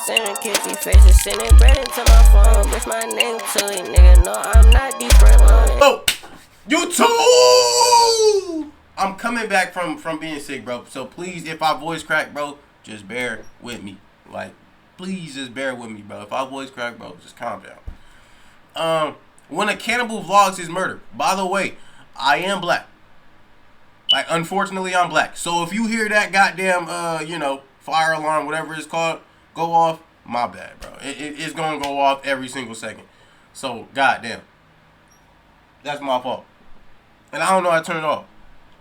sending kitty faces, sending bread into my phone. Bitch, my name Tilly, nigga. No, I'm not different. Oh, YouTube! I'm coming back from being sick, bro. So please, if I voice crack, bro, just bear with me. Like, please just bear with me, bro. If I voice crack, bro, just calm down. When a cannibal vlogs his murder, by the way, I am black. Like, unfortunately, I'm black. So if you hear that goddamn, fire alarm, whatever it's called, go off, my bad, bro. It's gonna go off every single second. So, goddamn. That's my fault. And I don't know how to turn it off.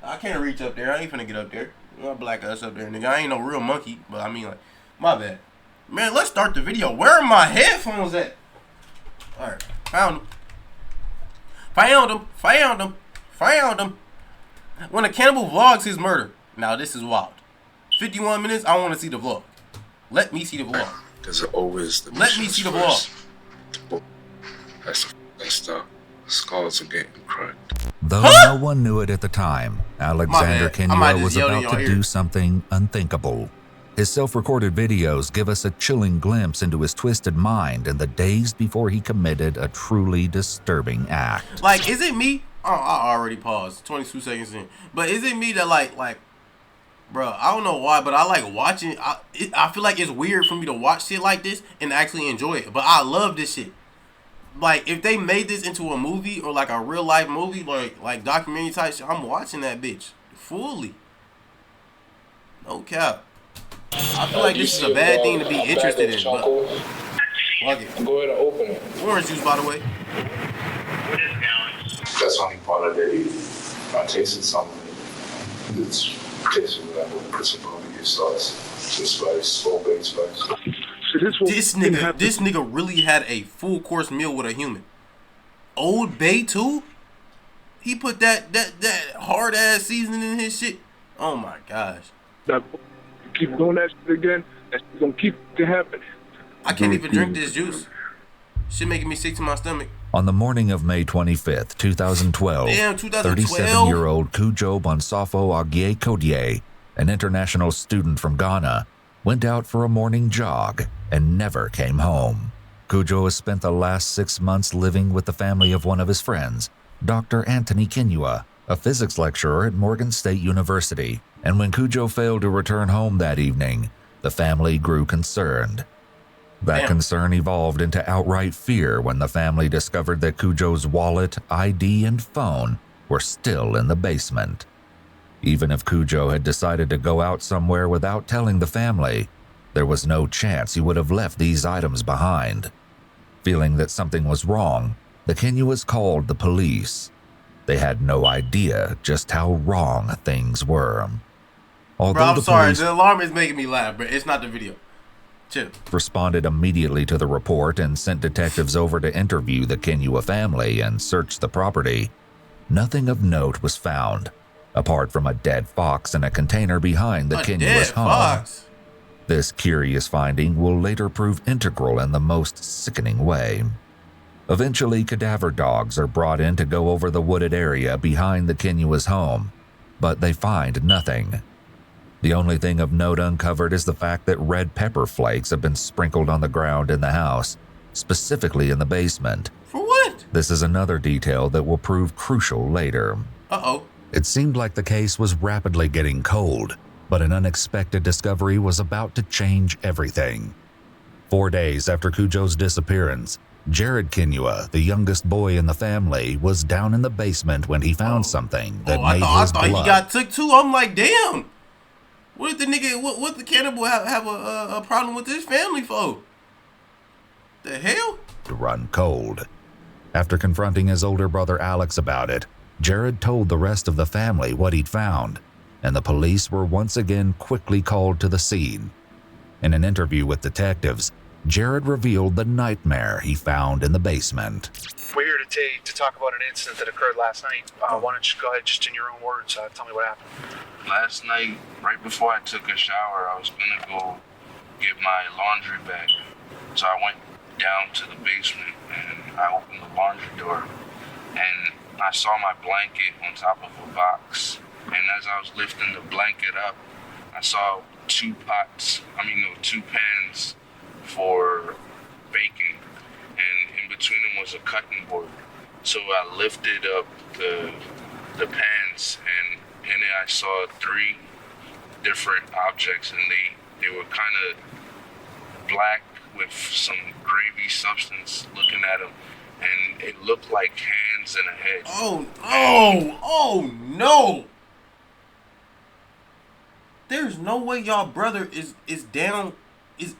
I can't reach up there. I ain't finna get up there. You know, black ass up there, nigga. I ain't no real monkey, but I mean, like, my bad. Man, let's start the video. Where are my headphones at? Alright, found them. Found them. When a cannibal vlogs his murder. Now, this is wild. 51 minutes, I want to see the vlog. Let me see the vlog. There's always the Let me see the vlog. That's the scholars are getting cracked. Though no one knew it at the time, Alexander Kenua was about to do something unthinkable. His self-recorded videos give us a chilling glimpse into his twisted mind in the days before he committed a truly disturbing act. Like, is it me? Oh, I already paused 22 seconds in. But is it me that like, bro, I don't know why, but I like watching. I feel like it's weird for me to watch shit like this and actually enjoy it. But I love this shit. Like, if they made this into a movie or like a real life movie, like documentary type shit, I'm watching that bitch fully. No cap. I feel like this is a bad thing to be interested in, but fuck it. Go ahead and open it. Orange juice, by the way. What is going? That's only part of it. I tasted something. It's tasting like a principle of your sauce. Just spice, slow baked spice. This nigga really had a full course meal with a human. Old Bay too? He put that hard ass seasoning in his shit. Oh my gosh. Now, keep doing that shit again, that's gonna keep it happening. I can't even drink this juice. Shit making me sick to my stomach. On the morning of May 25th, 2012, 37-year-old Kujo Bonsafo Agie Kodie, an international student from Ghana, went out for a morning jog and never came home. Kujo has spent the last 6 months living with the family of one of his friends, Dr. Anthony Kenua, a physics lecturer at Morgan State University, and when Kujo failed to return home that evening, the family grew concerned. That concern evolved into outright fear when the family discovered that Kujo's wallet, ID, and phone were still in the basement. Even if Kujo had decided to go out somewhere without telling the family, there was no chance he would have left these items behind. Feeling that something was wrong, the Kenuas called the police. They had no idea just how wrong things were. Although bro, I'm sorry, the alarm is making me laugh, but it's not the video. Chill. Responded immediately to the report and sent detectives over to interview the Kenua family and search the property. Nothing of note was found, apart from a dead fox in a container behind the Kenua's home. Fox. This curious finding will later prove integral in the most sickening way. Eventually, cadaver dogs are brought in to go over the wooded area behind the Kenua's home, but they find nothing. The only thing of note uncovered is the fact that red pepper flakes have been sprinkled on the ground in the house, specifically in the basement. For what? This is another detail that will prove crucial later. Uh-oh. It seemed like the case was rapidly getting cold, but an unexpected discovery was about to change everything. 4 days after Kujo's disappearance, Jared Kenua, the youngest boy in the family, was down in the basement when he found something that made his blood. I thought he got took too. I'm like, damn. What did the nigga, what the cannibal have a problem with his family for? The hell? To run cold. After confronting his older brother Alex about it, Jared told the rest of the family what he'd found, and the police were once again quickly called to the scene. In an interview with detectives, Jared revealed the nightmare he found in the basement. We're here to talk about an incident that occurred last night. Why don't you go ahead, just in your own words, tell me what happened. Last night, right before I took a shower, I was gonna go get my laundry bag. So I went down to the basement and I opened the laundry door and I saw my blanket on top of a box. And as I was lifting the blanket up, I saw two pans full cutting board. So I lifted up the pans, and in it I saw 3 different objects, and they were kind of black with some gravy substance looking at them, and it looked like hands and a head. Oh no! There's no way y'all brother is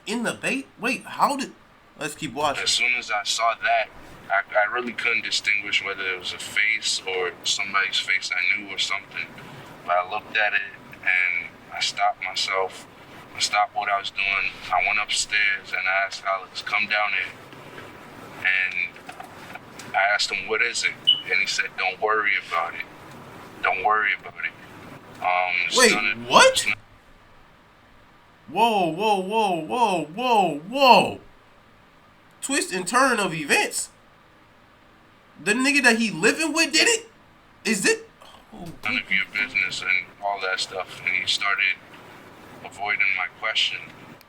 in the bait. Wait, how did? Let's keep watching. As soon as I saw that, I really couldn't distinguish whether it was a face or somebody's face I knew or something. But I looked at it and I stopped myself. I stopped what I was doing. I went upstairs and I asked Alex, come down here. And I asked him, what is it? And he said, don't worry about it. Don't worry about it. Wait, what? Whoa. Twist and turn of events. The nigga that he living with did it? Is it? None of your business and all that stuff. And he started avoiding my question.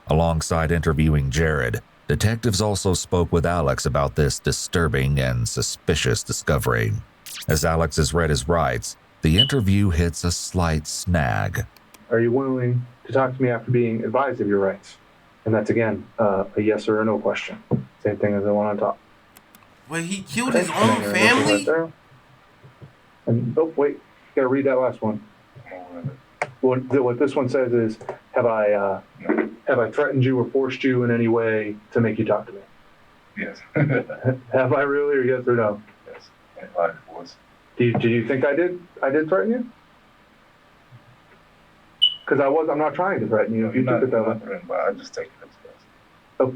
Alongside interviewing Jared, detectives also spoke with Alex about this disturbing and suspicious discovery. As Alex has read his rights, the interview hits a slight snag. Are you willing to talk to me after being advised of your rights? And that's, again, a yes or a no question. Same thing as the one on top. Wait, he killed his own family? Right, and, oh, wait. You got to read that last one. What this one says is, have I threatened you or forced you in any way to make you talk to me? Yes. Have I really, or yes or no? Yes. If I was. Do you think I did? I did threaten you? Because I'm not trying to threaten you. If you took it that way. But I just take it as yes. Oh,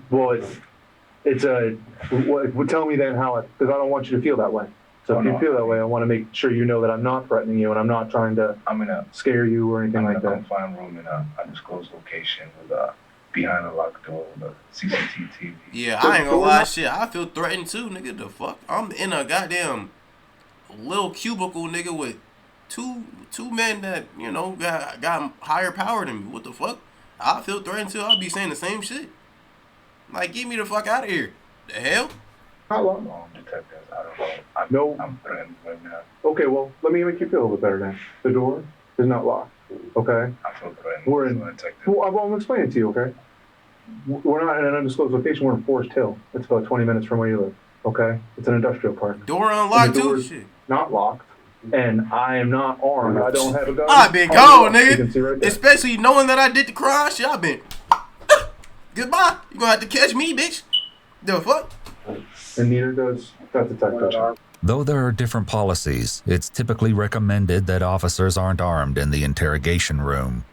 well, tell me then how because I don't want you to feel that way. So if you feel that way, I want to make sure you know that I'm not threatening you and I'm not trying to scare you or anything like that. I'm in a confined room in a undisclosed location with behind a locked door with a CCTV. Yeah, I ain't gonna lie, shit. I feel threatened too, nigga. The fuck? I'm in a goddamn little cubicle, nigga, with two men that, you know, got higher power than me. What the fuck? I feel threatened too. I'll be saying the same shit. Like, get me the fuck out of here. The hell? How long? Detectives, I don't know. I'm threatened right now. Okay, well, let me make you feel a little bit better then. The door is not locked. Okay? I feel threatened. We're in. Well, I'm explaining it to you, okay? We're not in an undisclosed location. We're in Forest Hill. It's about 20 minutes from where you live. Okay? It's an industrial park. Door unlocked too? Shit. Not locked. And I am not armed. I don't have a gun. I've been gone, nigga. You can see right there. Especially knowing that I did the crime. Shit, I've been. Goodbye. You gonna have to catch me, bitch. The fuck? And neither does that detective. Though there are different policies, it's typically recommended that officers aren't armed in the interrogation room.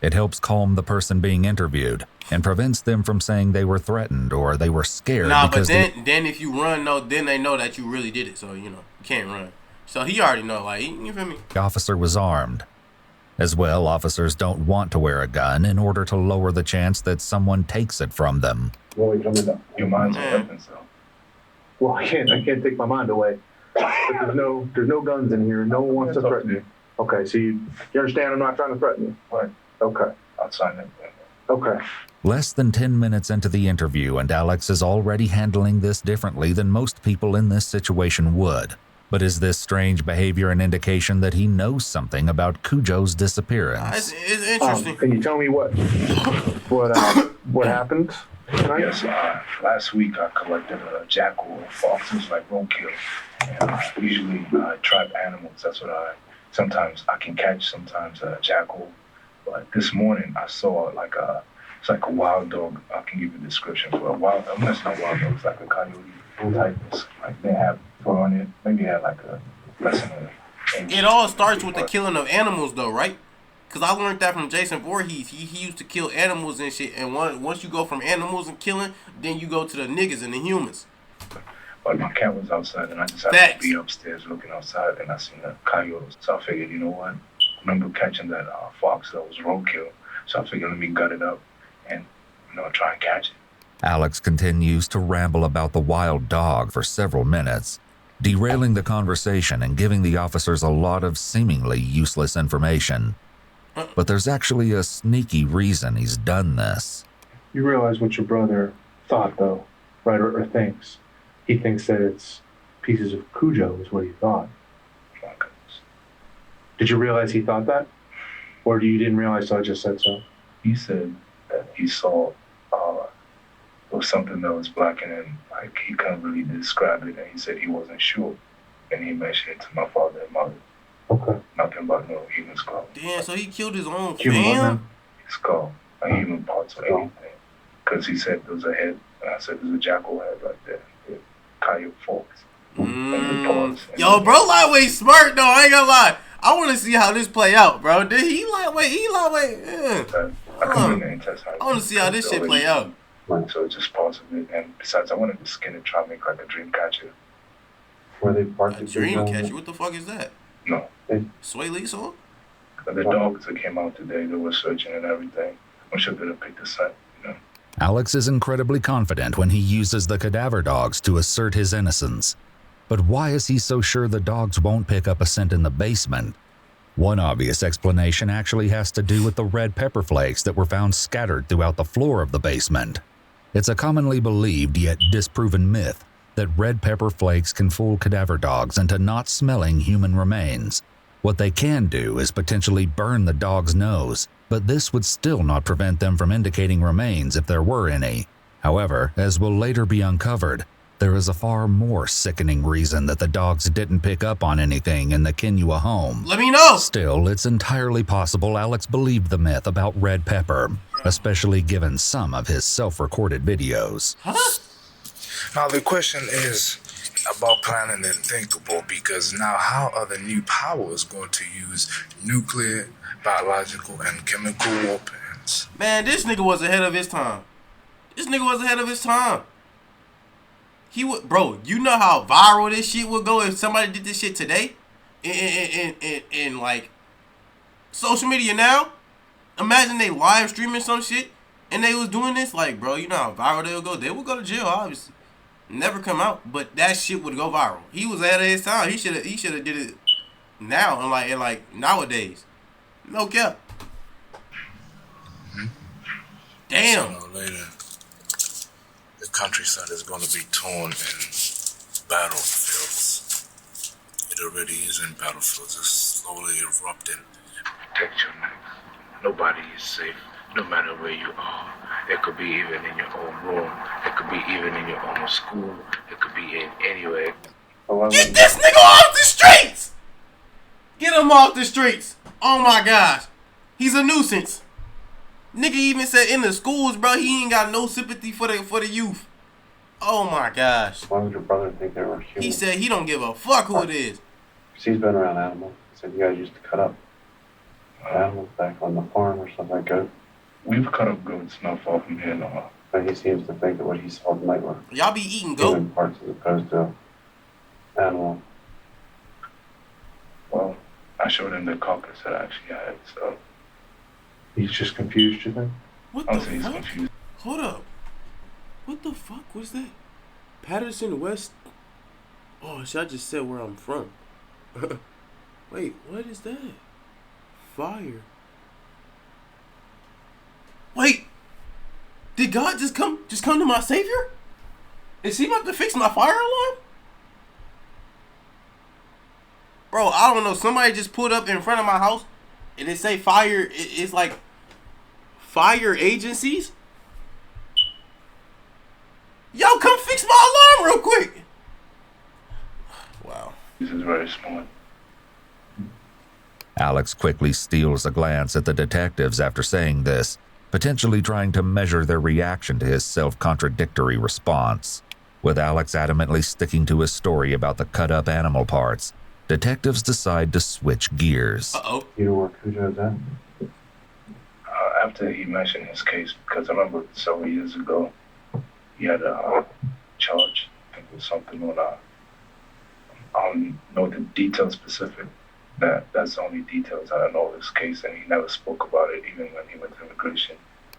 It helps calm the person being interviewed and prevents them from saying they were threatened or they were scared. Nah, but then if you run, then they know that you really did it. So, you know, you can't run. So he already know, like, you feel me? The officer was armed. As well, officers don't want to wear a gun in order to lower the chance that someone takes it from them. Your mind's a weapon, so. Well, I can't take my mind away. But there's no guns in here. No one wants to threaten you. Okay, so you understand I'm not trying to threaten you? Right. Okay. I'll sign it. Okay. Less than 10 minutes into the interview, and Alex is already handling this differently than most people in this situation would. But is this strange behavior an indication that he knows something about Cujo's disappearance? It's interesting. Can you tell me what happened tonight? Yes, last week I collected a jackal or foxes like roadkill. And usually I trap animals. That's what sometimes I can catch, sometimes a jackal. But this morning I saw it's like a wild dog. I can give you a description for a wild dog. It's not wild dog, it's like a coyote type. Like they have fur on it. Maybe had like a less than an inch. It all starts with the killing of animals though, right? Because I learned that from Jason Voorhees. He used to kill animals and shit. And once you go from animals and killing, then you go to the niggas and the humans. But my cat was outside and I just happened to be upstairs looking outside and I seen the coyotes. So I figured, you know what? I remember catching that fox that was roadkill. So I figured let me gut it up and, try and catch it. Alex continues to ramble about the wild dog for several minutes, derailing the conversation and giving the officers a lot of seemingly useless information. But there's actually a sneaky reason he's done this. You realize what your brother thought, though, right, or thinks. He thinks that it's pieces of Cujo is what he thought. My goodness. Did you realize he thought that? Or you didn't realize so I just said so? He said that he saw there was something that was blacking him. Like, he couldn't really describe it, and he said he wasn't sure. And he mentioned it to my father and mother. Okay. Nothing but no human skull. Damn, so he killed his own Human what, fam? man? Skull. Like human parts or anything. Because he said there was a head, and I said there's a jackal head right there. With coyote forks. And the paws. And Yo, bro, lightweight smart though. I ain't gonna lie. I want to see how this play out, bro. Did he lightweight? Yeah. I come in and test how I want to see how this shit play out. So it's just parts of it. And besides, I wanted to skin it, try to make like a dream catcher. Where they parked A the dream Cujo? catcher? What the fuck is that? No. Sway Lee song? But the dogs that came out today, they were searching and everything. I'm sure they'll pick the scent, you know. Alex is incredibly confident when he uses the cadaver dogs to assert his innocence. But why is he so sure the dogs won't pick up a scent in the basement? One obvious explanation actually has to do with the red pepper flakes that were found scattered throughout the floor of the basement. It's a commonly believed yet disproven myth that red pepper flakes can fool cadaver dogs into not smelling human remains. What they can do is potentially burn the dog's nose, but this would still not prevent them from indicating remains if there were any. However, as will later be uncovered, there is a far more sickening reason that the dogs didn't pick up on anything in the Kinua home. Let me know! Still, it's entirely possible Alex believed the myth about red pepper, especially given some of his self-recorded videos. Huh? Now the question is about planning the unthinkable, because now how are the new powers going to use nuclear, biological, and chemical weapons? Man, this nigga was ahead of his time. He would, bro. You know how viral this shit would go if somebody did this shit today, in like social media now. Imagine they live streaming some shit and they was doing this. Like, bro, you know how viral they would go. They would go to jail, obviously, never come out. But that shit would go viral. He was ahead of his time. He should have did it now and like nowadays. No cap. Damn. Sooner or later, the countryside is going to be torn in battlefields. It already is in battlefields. It's slowly erupting. Protect your life. Nobody is safe, no matter where you are. It could be even in your own room. It could be even in your own school. It could be in anywhere. Get this nigga off the streets! Get him off the streets! Oh my gosh. He's a nuisance. Nigga even said in the schools, bro, he ain't got no sympathy for the youth. Oh my gosh. Why would your brother think they were human? He said he don't give a fuck who it is. He's been around animals. He said you guys used to cut up animals back on the farm or something like that. We've cut up goats not far from here, no. But he seems to think that what he saw tonight were Y'all be eating goat. human parts as opposed to animal. Well, I showed him the carcass that I actually had, so. He's just confused, you think? What I'll the say he's fuck? confused. Hold up. What the fuck was that? Patterson West. Oh, should I just say where I'm from? Wait, what is that? Fire. Wait. Did God just come to my savior? Is he about to fix my fire alarm? Bro, I don't know. Somebody just pulled up in front of my house and it say fire. It's like fire agencies. Yo, come fix my alarm real quick. Wow. This is very smart. Alex quickly steals a glance at the detectives after saying this, potentially trying to measure their reaction to his self-contradictory response. With Alex adamantly sticking to his story about the cut-up animal parts, detectives decide to switch gears. Uh-oh. You know where Cujo's at? After he mentioned his case, because I remember several years ago, he had a charge. I think it was something on I don't know the details specific. That's the only details I know of this case, and he never spoke about it even when he went to immigration.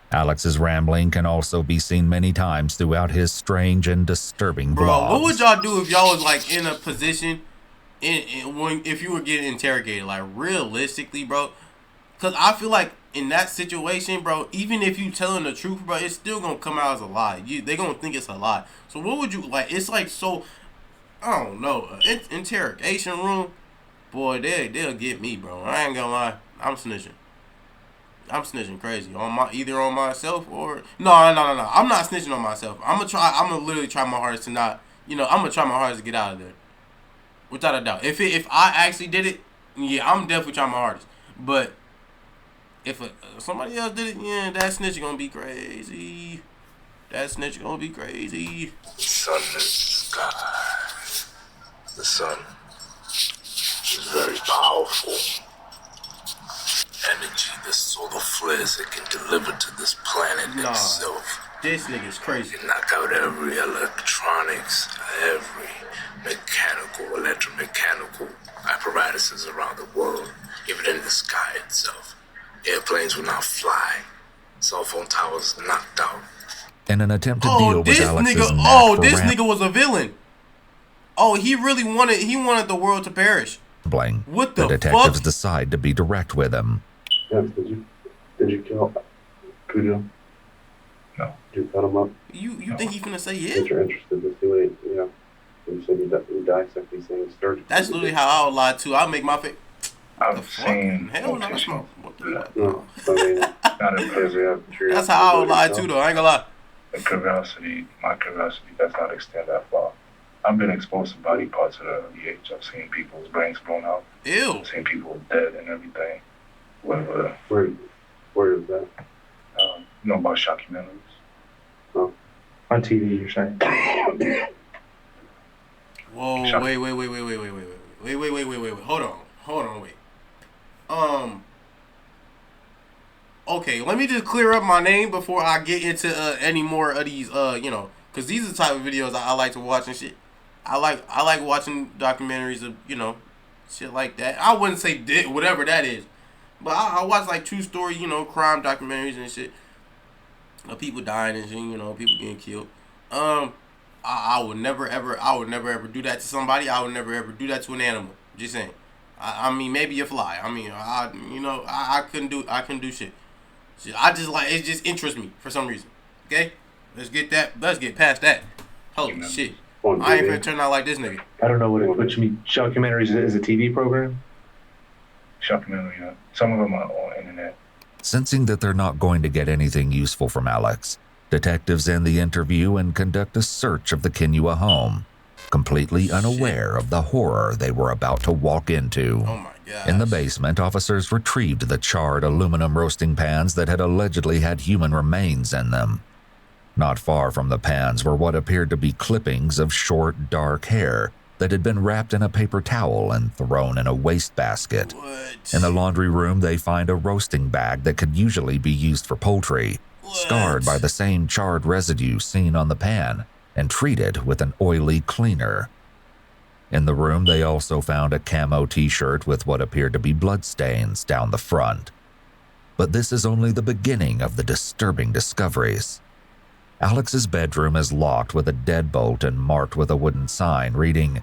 Alex's rambling can also be seen many times throughout his strange and disturbing Bro, vlogs. what would y'all do if y'all was like in a position if you were getting interrogated? Like realistically, bro, because I feel like in that situation, bro, even if you telling the truth, bro, it's still gonna come out as a lie. They gonna think it's a lie. So what would you like? It's like so. I don't know, interrogation room, boy, they'll get me, bro. I ain't gonna lie, I'm snitching. I'm snitching crazy on either on myself or no. I'm not snitching on myself. I'm gonna literally try my hardest to not. I'm gonna try my hardest to get out of there, without a doubt. If I actually did it, yeah, I'm definitely trying my hardest. But if somebody else did it, yeah, that snitch gonna be crazy. That snitch gonna be crazy. The sun is the sky. The sun is very powerful. Energy the solar flares it can deliver to this planet itself. This nigga's crazy. It knock out every electronics, every mechanical, electromechanical apparatuses around the world, even in the sky itself. Airplanes will not fly. Cell phone towers knocked out. In an attempt to deal with Alex's this nigga was a villain. Oh, he really wanted the world to perish. What the detectives decide to be direct with him. Yes, did you kill Cujo? No. Did you cut him up? You think he's finna say yeah? That you're interested to see what you said you dissect these things surgically. That's literally how I would lie too. I'll make my face. I've seen hell no, that's not. No, I mean, not because we have that's how I would lie too, though. I ain't gonna lie. My curiosity does not extend that far. I've been exposed to body parts at an early age. I've seen people's brains blown out. Ew. I've seen people dead and everything. Where is that? You know about shockumentaries? Oh, on TV, you're saying? Whoa! Wait! Hold on! Wait. Okay, let me just clear up my name before I get into any more of these. Because these are the type of videos I like to watch and shit. I like watching documentaries of shit like that. I wouldn't say whatever that is, but I watch like true story, crime documentaries and shit. People dying and shit, people getting killed. I would never ever do that to somebody. I would never ever do that to an animal. Just saying. I mean, maybe a fly. I mean, I couldn't do shit. I just it just interests me for some reason. Okay, let's get past that. Holy shit. I ain't gonna turn out like this nigga. I don't know what you mean. Shockumentaries is a TV program? Shockumentary, yeah. Some of them are on the internet. Sensing that they're not going to get anything useful from Alex, detectives end the interview and conduct a search of the Kinua home, completely unaware of the horror they were about to walk into. Oh my God. In the basement, officers retrieved the charred aluminum roasting pans that had allegedly had human remains in them. Not far from the pans were what appeared to be clippings of short, dark hair that had been wrapped in a paper towel and thrown in a wastebasket. In the laundry room, they find a roasting bag that could usually be used for poultry, scarred by the same charred residue seen on the pan and treated with an oily cleaner. In the room, they also found a camo t-shirt with what appeared to be bloodstains down the front. But this is only the beginning of the disturbing discoveries. Alex's bedroom is locked with a deadbolt and marked with a wooden sign reading,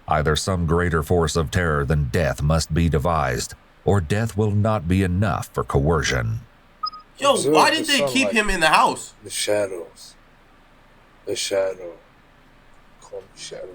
"Either some greater force of terror than death must be devised, or death will not be enough for coercion." Yo, why did they keep him in the house? The shadows. The shadow. Call me shadow.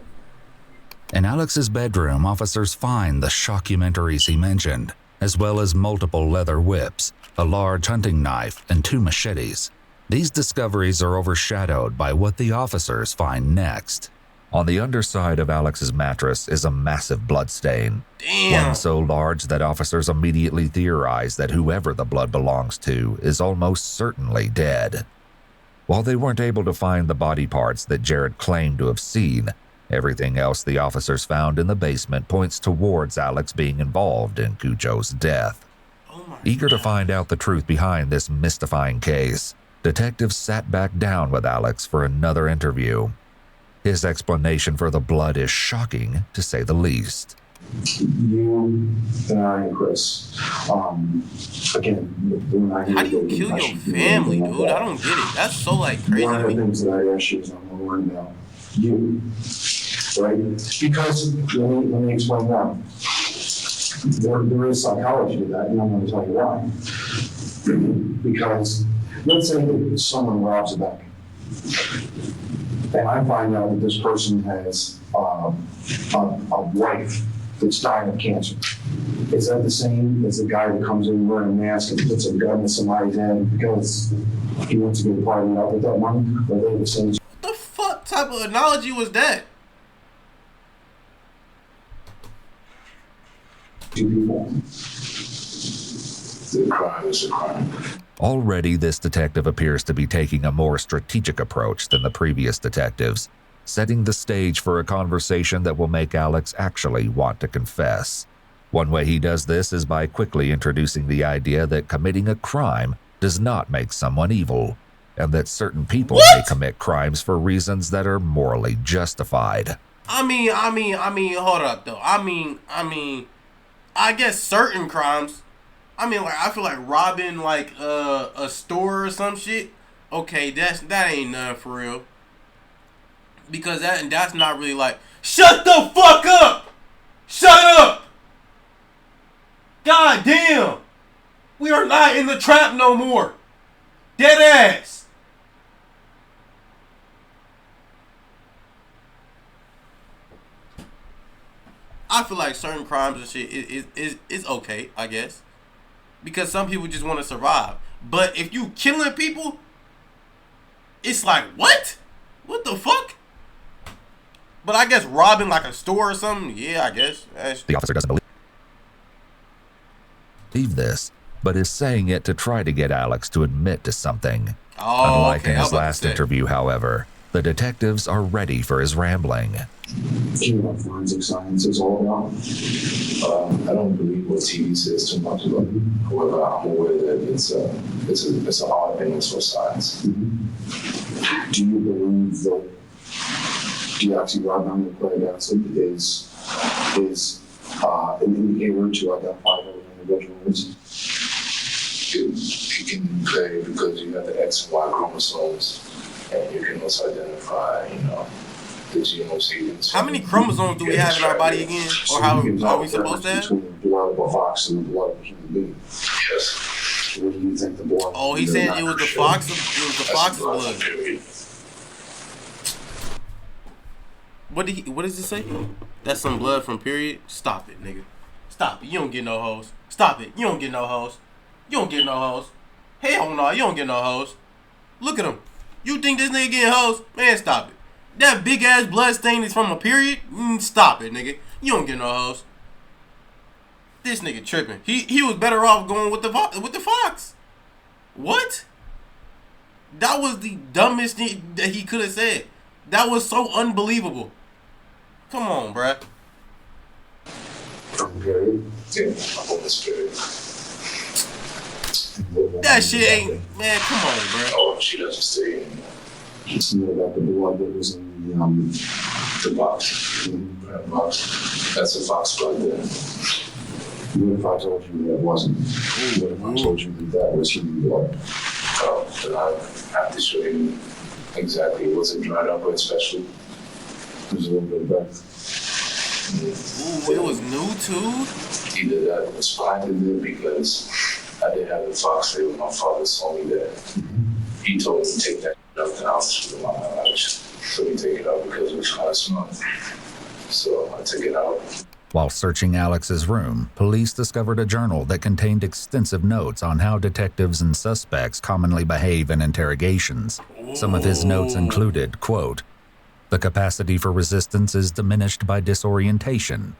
In Alex's bedroom, officers find the shockumentaries he mentioned, as well as multiple leather whips, a large hunting knife, and 2 machetes. These discoveries are overshadowed by what the officers find next. On the underside of Alex's mattress is a massive bloodstain. Damn. One so large that officers immediately theorize that whoever the blood belongs to is almost certainly dead. While they weren't able to find the body parts that Jared claimed to have seen, everything else the officers found in the basement points towards Alex being involved in Cujo's death. Eager to find out the truth behind this mystifying case, detectives sat back down with Alex for another interview. His explanation for the blood is shocking, to say the least. You and I and Chris, again, how do you kill your family, dude? I don't get it. That's so crazy. One of the things that I asked you is I'm more worried about you, right? Because let me explain why. There is psychology to that, and I'm going to tell you why. Because let's say that someone robs a bank, and I find out that this person has a wife that's dying of cancer. Is that the same as the guy that comes in wearing a mask and puts a gun in somebody's hand because he wants to get partying out with that money? Are they the same? What the fuck type of analogy was that? Two people. The crime is a crime. Already, this detective appears to be taking a more strategic approach than the previous detectives, setting the stage for a conversation that will make Alex actually want to confess. One way he does this is by quickly introducing the idea that committing a crime does not make someone evil, and that certain people may commit crimes for reasons that are morally justified. I mean, hold up though. I guess certain crimes. I mean, like, I feel like robbing like a store or some shit. Okay, that ain't nothing for real. Because that's not really like, shut the fuck up! Shut up! God damn! We are not in the trap no more. Dead ass. I feel like certain crimes and shit is okay, I guess. Because some people just want to survive. But if you killing people, it's like, what? What the fuck? But I guess robbing like a store or something, yeah, I guess. The officer doesn't believe this, but is saying it to try to get Alex to admit to something. Unlike in his last interview, however, the detectives are ready for his rambling. Do you know what forensic science is all about? I don't believe what TV says too much about it. However, I'm aware that it's a hard thing for science. Mm-hmm. Do you believe that deoxyribonucleic acid is an indicator to identify who an individual is? You can play because you have the X and Y chromosomes, and you can also identify, the genome sequence. How many chromosomes do we have in our body again? Or how are we supposed to have? Between the blood of a fox and the blood of a human being. Yes. What do you think the blood? Oh, he's saying it was the fox. It was the fox's blood. What does it say? That's some blood from period? Stop it, nigga. Stop it. You don't get no hoes. Stop it. You don't get no hoes. You don't get no hoes. Hell no, you don't get no hoes. Look at him. You think this nigga getting hoes? Man, stop it. That big ass blood stain is from a period? Stop it, nigga. You don't get no hoes. This nigga tripping. He was better off going with the fox. What? That was the dumbest thing that he could have said. That was so unbelievable. Come on, bruh. From period? Yeah, I'm on this period. That shit ain't, man, come on, bruh. Oh, she doesn't say it. You know about the blood that was in the box. That box. That's a fox blood there. What if I told you that wasn't? What if I told you that was human blood? Oh, then I have to show you exactly. Was it dried up or special? There's a little bit of both. Ooh, it was new too? Either that was blinded there because I didn't have the fox there when my father saw me there. He told me to take that out the house with my eyes. So he take it out because it was kind of small. So I took it out. While searching Alex's room, police discovered a journal that contained extensive notes on how detectives and suspects commonly behave in interrogations. Some of his notes included, quote, "The capacity for resistance is diminished by disorientation.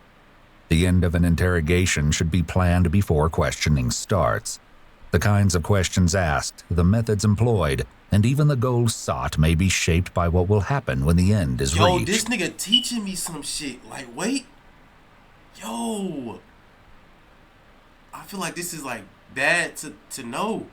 The end of an interrogation should be planned before questioning starts. The kinds of questions asked, the methods employed, and even the goals sought may be shaped by what will happen when the end is reached." Yo, this nigga teaching me some shit. Like, wait. Yo. I feel like this is like bad to know.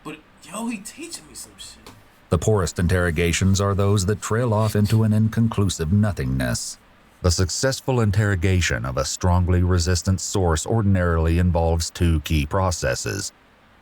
But yo, he teaching me some shit. The poorest interrogations are those that trail off into an inconclusive nothingness. The successful interrogation of a strongly resistant source ordinarily involves two key processes: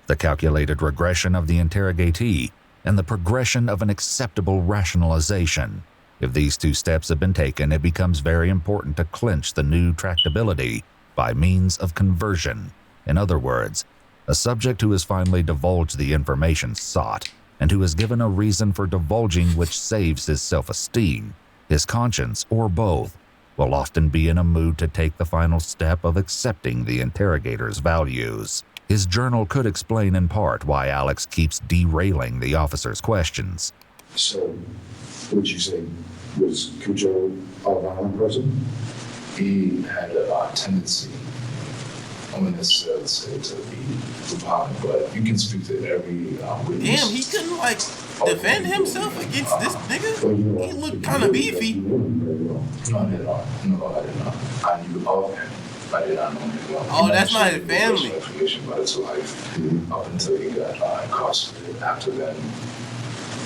the calculated regression of the interrogatee and the progression of an acceptable rationalization. If these two steps have been taken, it becomes very important to clinch the new tractability by means of conversion. In other words, a subject who has finally divulged the information sought and who is given a reason for divulging which saves his self-esteem, his conscience, or both, will often be in a mood to take the final step of accepting the interrogator's values. His journal could explain in part why Alex keeps derailing the officer's questions. So, would you say, was Cujo a violent person? He had a tendency, I wouldn't necessarily say to be violent, but you can speak to every witness. Damn, he couldn't like defend himself against this nigga? He looked kind of beefy. No, I did not. No, I did not. I knew of him. I did not know him well. Oh, that's not his family. Information about his life up until he got incarcerated. After that,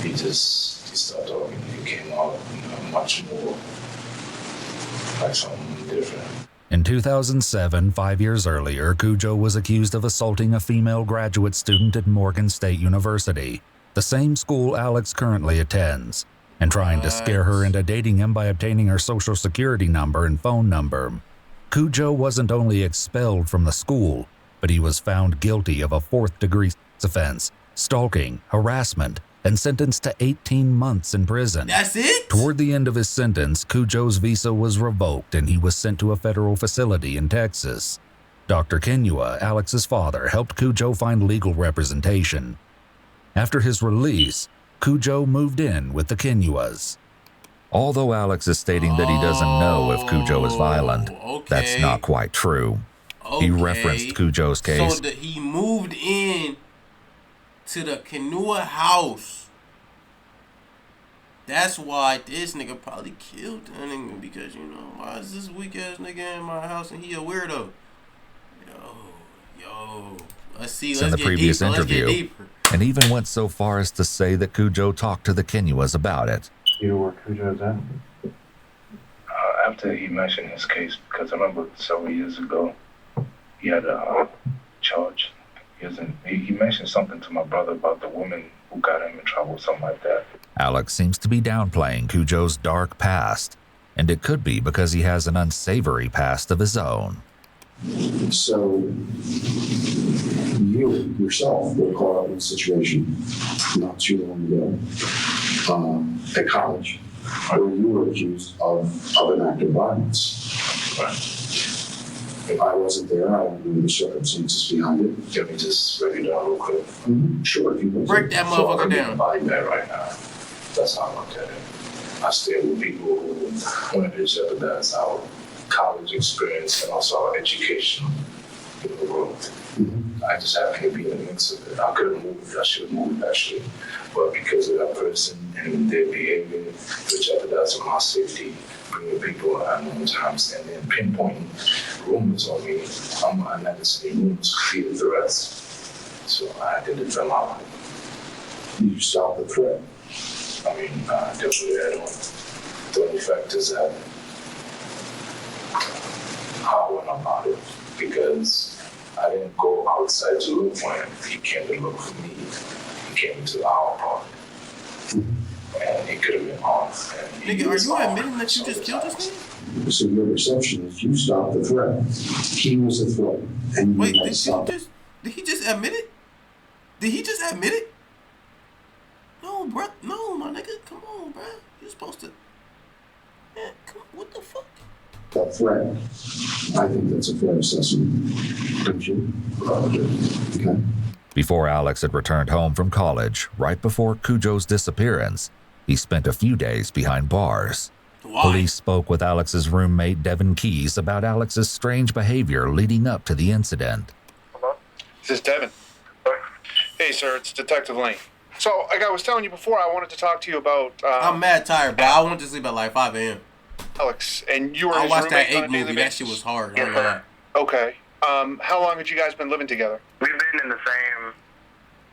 he started talking. He came out much more like something different. In 2007, 5 years earlier, Cujo was accused of assaulting a female graduate student at Morgan State University, the same school Alex currently attends, and trying to scare her into dating him by obtaining her social security number and phone number. Cujo wasn't only expelled from the school, but he was found guilty of a fourth-degree offense, stalking, harassment, and sentenced to 18 months in prison. That's it? Toward the end of his sentence, Cujo's visa was revoked and he was sent to a federal facility in Texas. Dr. Kenua, Alex's father, helped Cujo find legal representation. After his release, Cujo moved in with the Kenuas. Although Alex is stating that he doesn't know if Cujo is violent, that's not quite true. He referenced Cujo's case. So he moved in to the Kenua house. That's why this nigga probably killed that nigga, because, why is this weak ass nigga in my house and he a weirdo? Yo. Let's see. In the previous interview, and even went so far as to say that Cujo talked to the Kenuas about it. You know where Cujo's at? After he mentioned his case, because I remember several years ago, he had a charge. He mentioned something to my brother about the woman who got him in trouble, something like that. Alex seems to be downplaying Cujo's dark past, and it could be because he has an unsavory past of his own. So, you yourself were caught up in a situation not too long ago at college where you were accused of an act of violence. Right. If I wasn't there, I don't know the circumstances behind it. Let me just break it down real quick. Sure, if you want Break that motherfucker down. Body bag right now. That's how I look at it. I stay with people who want to jeopardize our college experience and also our education in the world. I just happened to be in the mix of it. I could have moved. I should have moved actually, but because of that person and their behavior, they're jeopardizing my safety, bringing people at unknown times, and then pinpointing rumors on me. I'm not just any rumors, feeding threats. So I had to defend my life. You stop the threat. I mean, definitely head on. The only fact is that how I went about it, because I didn't go outside to look for him. He came to look for me. He came into our apartment. And he could have been off. Nigga, are you admitting that you just killed this nigga? So your perception is you stopped the threat. He was a threat. And wait, did he just admit it? Did he just admit it? No, bro. No, my nigga. Come on, bro. You're supposed to... Man, come on. What the fuck? That threat. I think that's a fair assessment. Don't you? Okay. Before Alex had returned home from college, right before Cujo's disappearance, he spent a few days behind bars. Why? Police spoke with Alex's roommate Devin Keyes about Alex's strange behavior leading up to the incident. Hello? This is Devin. Hey, sir, it's Detective Lane. So, like I was telling you before, I wanted to talk to you about... I'm mad tired, bro. I went to sleep at like 5 a.m. Alex, and you were I his watched that roommate 8 movie. That shit was hard. Okay. How long had you guys been living together? We've been in the same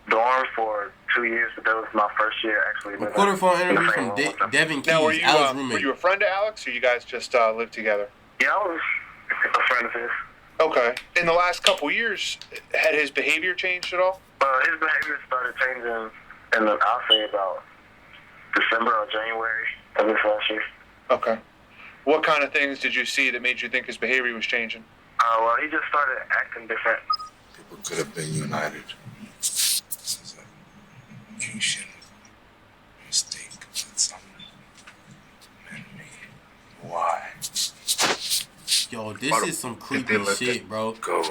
dorm for 2 years, but that was my first year actually. Recorded phone interview from Devin Keyes, now, Alex's roommate. Were you a friend of Alex, or you guys just lived together? Yeah, I was a friend of his. Okay. In the last couple years, had his behavior changed at all? His behavior started changing in, I'll say, about December or January of this last year. Okay. What kind of things did you see that made you think his behavior was changing? Well, he just started acting different. People could have been united. You shouldn't mistake with something. And me. Why? Yo, this is some creepy shit, bro. Go.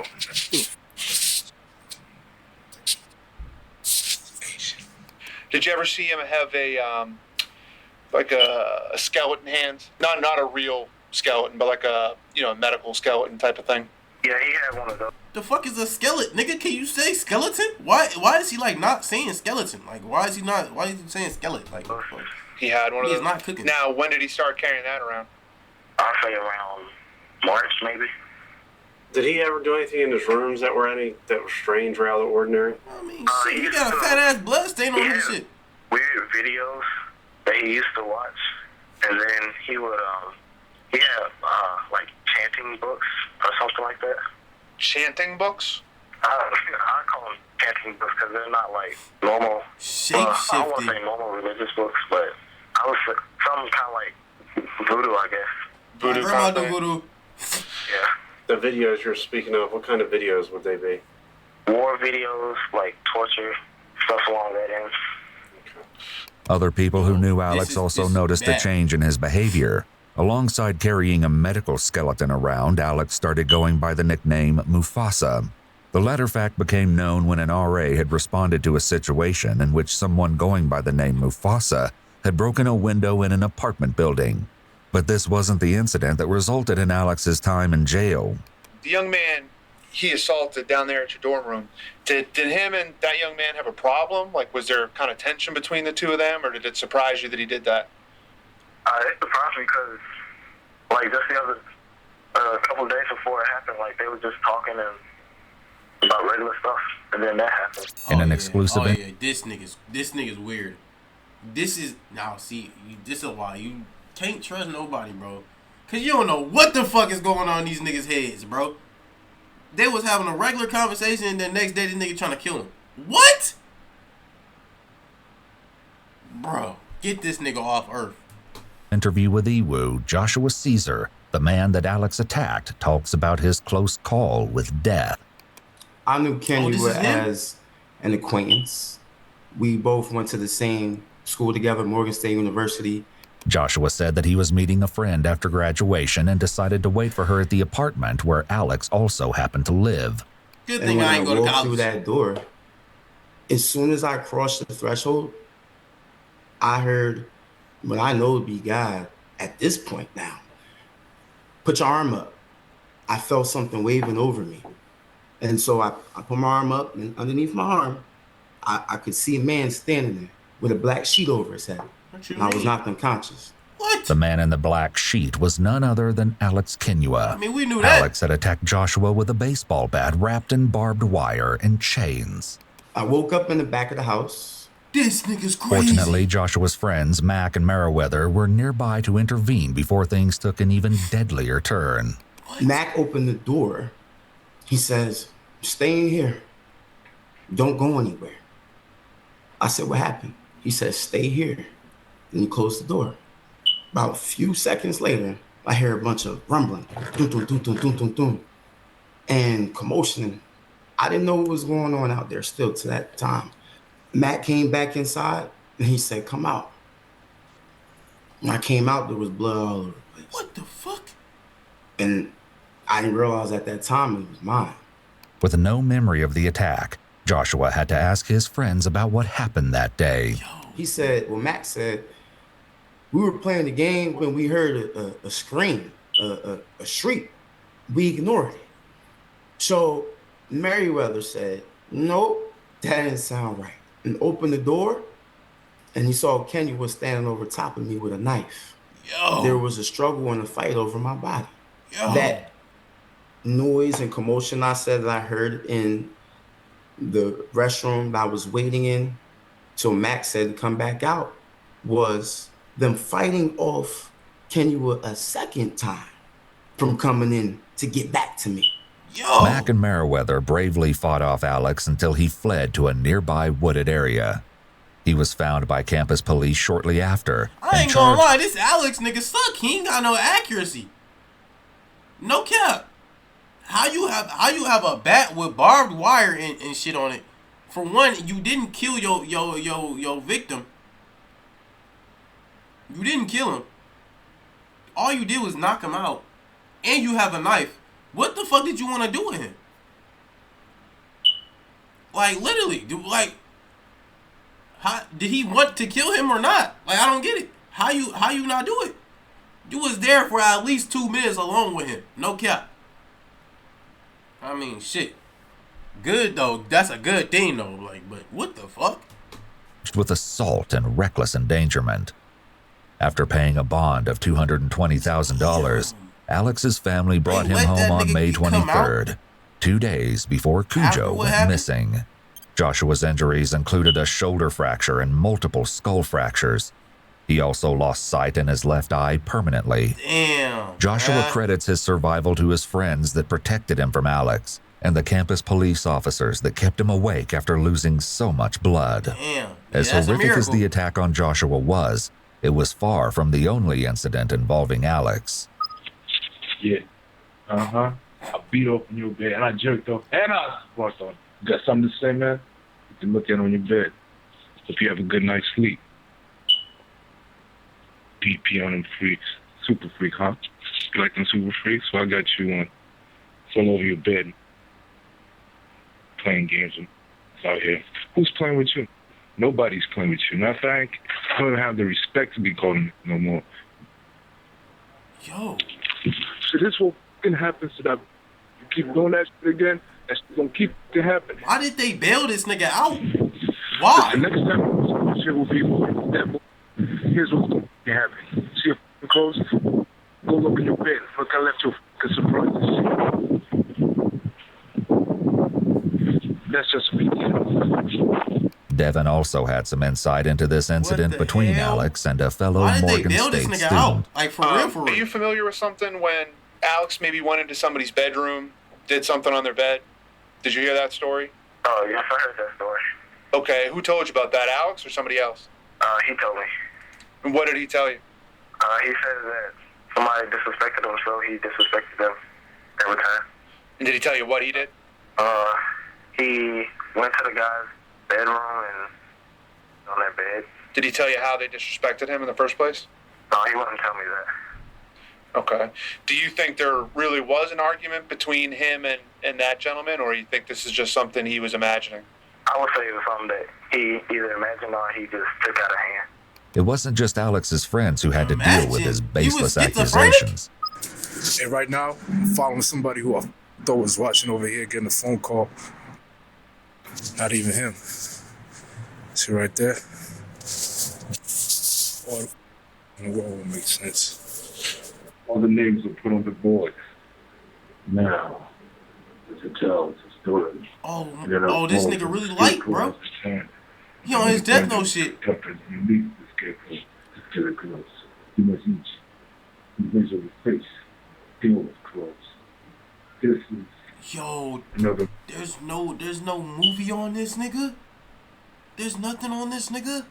Did you ever see him have a skeleton hand? Not a real skeleton, but like a medical skeleton type of thing. Yeah, he had one of those. The fuck is a skeleton, nigga? Can you say skeleton? Why is he like not saying skeleton? Like why is he saying skeleton? Like he had one of those. He's not cooking. Now, when did he start carrying that around? I'll say around March, maybe. Did he ever do anything in his rooms that were strange or out of the ordinary? I mean, shit, he got a fat ass blood stain on his shit. Weird videos that he used to watch, and then he would he had like chanting books or something like that. Chanting books? I call them chanting books because they're not like normal. I don't want to say normal religious books, but I was something kind of like voodoo, I guess. Voodoo. Voodoo. Yeah. The videos you're speaking of, what kind of videos would they be? War videos, like torture, stuff along that end. Other people who knew Alex also noticed a change in his behavior. Alongside carrying a medical skeleton around, Alex started going by the nickname Mufasa. The latter fact became known when an RA had responded to a situation in which someone going by the name Mufasa had broken a window in an apartment building. But this wasn't the incident that resulted in Alex's time in jail. The young man he assaulted down there at your dorm room, did him and that young man have a problem? Like, was there kind of tension between the two of them, or did it surprise you that he did that? It surprised me because, like, just the other couple of days before it happened, like, they were just talking and about regular stuff, and then that happened. In an exclusive... This nigga's weird. This is why you can't trust nobody, bro. Cause you don't know what the fuck is going on in these niggas' heads, bro. They was having a regular conversation, and the next day this nigga trying to kill him. What? Bro, get this nigga off Earth. Interview with Iwu, Joshua Caesar, the man that Alex attacked, talks about his close call with death. I knew Cannibal as an acquaintance. We both went to the same school together, Morgan State University. Joshua said that he was meeting a friend after graduation and decided to wait for her at the apartment where Alex also happened to live. Good thing I ain't go to college. Through that door, as soon as I crossed the threshold, I heard what I know to be God at this point now. Put your arm up. I felt something waving over me. And so I put my arm up, and underneath my arm, I could see a man standing there with a black sheet over his head. And I was knocked unconscious. What? The man in the black sheet was none other than Alex Kinua. I mean, we knew that. Alex had attacked Joshua with a baseball bat wrapped in barbed wire and chains. I woke up in the back of the house. This nigga's crazy. Fortunately, Joshua's friends, Mac and Meriwether, were nearby to intervene before things took an even deadlier turn. What? Mac opened the door. He says, "Stay in here. Don't go anywhere." I said, "What happened?" He says, "Stay here." Then he closed the door. About a few seconds later, I hear a bunch of rumbling, dum, dum, dum, dum, dum, dum, dum, and commotion. I didn't know what was going on out there still to that time. Matt came back inside, and he said, "Come out." When I came out, there was blood all over the place. What the fuck? And I didn't realize at that time it was mine. With no memory of the attack, Joshua had to ask his friends about what happened that day. He said, Matt said, we were playing the game when we heard a scream, a shriek. We ignored it. So Meriwether said, "Nope, that didn't sound right." And opened the door, and he saw Kenny was standing over top of me with a knife. Yo. There was a struggle and a fight over my body. Yo. That noise and commotion I said that I heard in the restroom that I was waiting in till Max said to come back out was them fighting off Kenua a second time from coming in to get back to me. Yo. Mac and Meriwether bravely fought off Alex until he fled to a nearby wooded area. He was found by campus police shortly after. I ain't gonna lie, this Alex nigga suck. He ain't got no accuracy. No cap. How you have a bat with barbed wire and shit on it? For one, you didn't kill your victim. You didn't kill him. All you did was knock him out. and you have a knife. What the fuck did you want to do with him? Like, literally, like, how did he want to kill him or not? Like, I don't get it. How you not do it? You was there for at least 2 minutes alone with him. No cap. I mean, shit. Good though. That's a good thing though. Like, but what the fuck? With assault and reckless endangerment. After paying a bond of $220,000, Alex's family brought him home on May 23rd, 2 days before Cujo went missing. Joshua's injuries included a shoulder fracture and multiple skull fractures. He also lost sight in his left eye permanently. Damn. Joshua credits his survival to his friends that protected him from Alex and the campus police officers that kept him awake after losing so much blood. Damn. As horrific as the attack on Joshua was, it was far from the only incident involving Alex. Yeah. I beat open your bed and I jerked off and I walked on. You got something to say, man? You can look at on your bed. Hope you have a good night's sleep. DP on them freaks. Super freak, huh? You like them super freaks? Well, I got you one. It's all over your bed. Playing games out here. Who's playing with you? Nobody's playing with you. Matter of fact, I don't have the respect to be calling no more. Yo. So this will happen so that you keep doing that shit again, that's gonna keep happening. Why did they bail this nigga out? Why? The next time you shit with people, here's what's gonna happen. See your clothes? Go look in your bed. Look, I left you a surprise. That's just me. Devin also had some insight into this incident between Alex and a fellow Morgan State student. Out? Like, for real, for real. Are you familiar with something when Alex maybe went into somebody's bedroom, did something on their bed? Did you hear that story? Oh, yes, I heard that story. Okay, who told you about that, Alex or somebody else? He told me. And what did he tell you? He said that somebody disrespected him, so he disrespected them every time. And did he tell you what he did? He went to the guy's bedroom and on their bed. Did he tell you how they disrespected him in the first place? No, he wouldn't tell me that. Okay. Do you think there really was an argument between him and that gentleman, or you think this is just something he was imagining? I would say it was something that he either imagined or he just took out of hand. It wasn't just Alex's friends who had to deal with his baseless accusations. Hey, right now, I'm following somebody who I thought was watching over here getting a phone call. Not even him. See right there? All in the world will make sense. All the names are put on the board. Now, to tell the story. Oh, this nigga really light, bro. He on his death note shit. You must each measure the face, deal with clothes. This is there's no movie on this nigga. There's nothing on this nigga.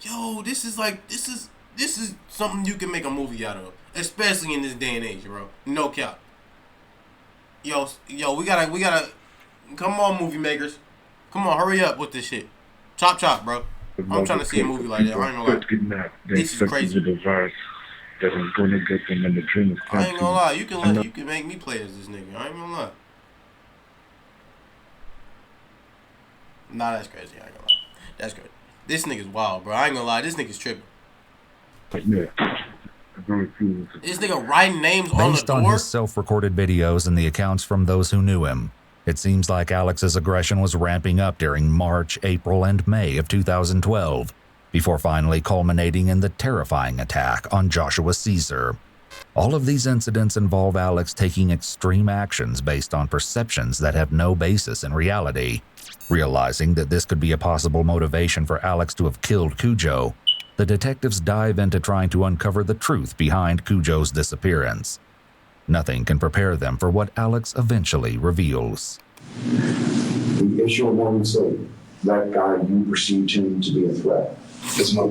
Yo, this is something you can make a movie out of, especially in this day and age, bro. No cap. Yo, we gotta come on, movie makers. Come on, hurry up with this shit. Chop, bro. I'm trying to see a movie like that. I ain't gonna lie. This is crazy. That is going to get them in the dream. I ain't gonna lie. You can make me play as this nigga. I ain't gonna lie. Nah, that's crazy. I ain't gonna lie. That's good. This nigga's wild, bro. I ain't gonna lie. This nigga's tripping. Yeah. This nigga writing names on the door. Based on his self-recorded videos and the accounts from those who knew him, it seems like Alex's aggression was ramping up during March, April, and May of 2012, before finally culminating in the terrifying attack on Joshua Caesar. All of these incidents involve Alex taking extreme actions based on perceptions that have no basis in reality. Realizing that this could be a possible motivation for Alex to have killed Cujo, the detectives dive into trying to uncover the truth behind Cujo's disappearance. Nothing can prepare them for what Alex eventually reveals. The issue of Morgan State, that guy, you perceived him to be a threat. It's not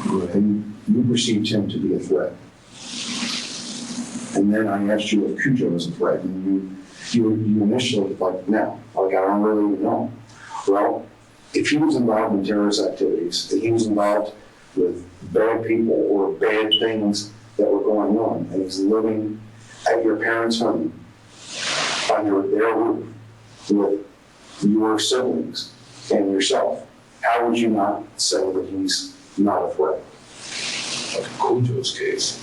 good. And you perceived him to be a threat. And then I asked you if Cujo was a threat, and you initially like, no, like I don't really know. Well, if he was involved in terrorist activities, if he was involved with bad people or bad things that were going on, and he's living at your parents' home under their roof with your siblings and yourself, how would you not say that he's not a threat? Like in Cujo's case,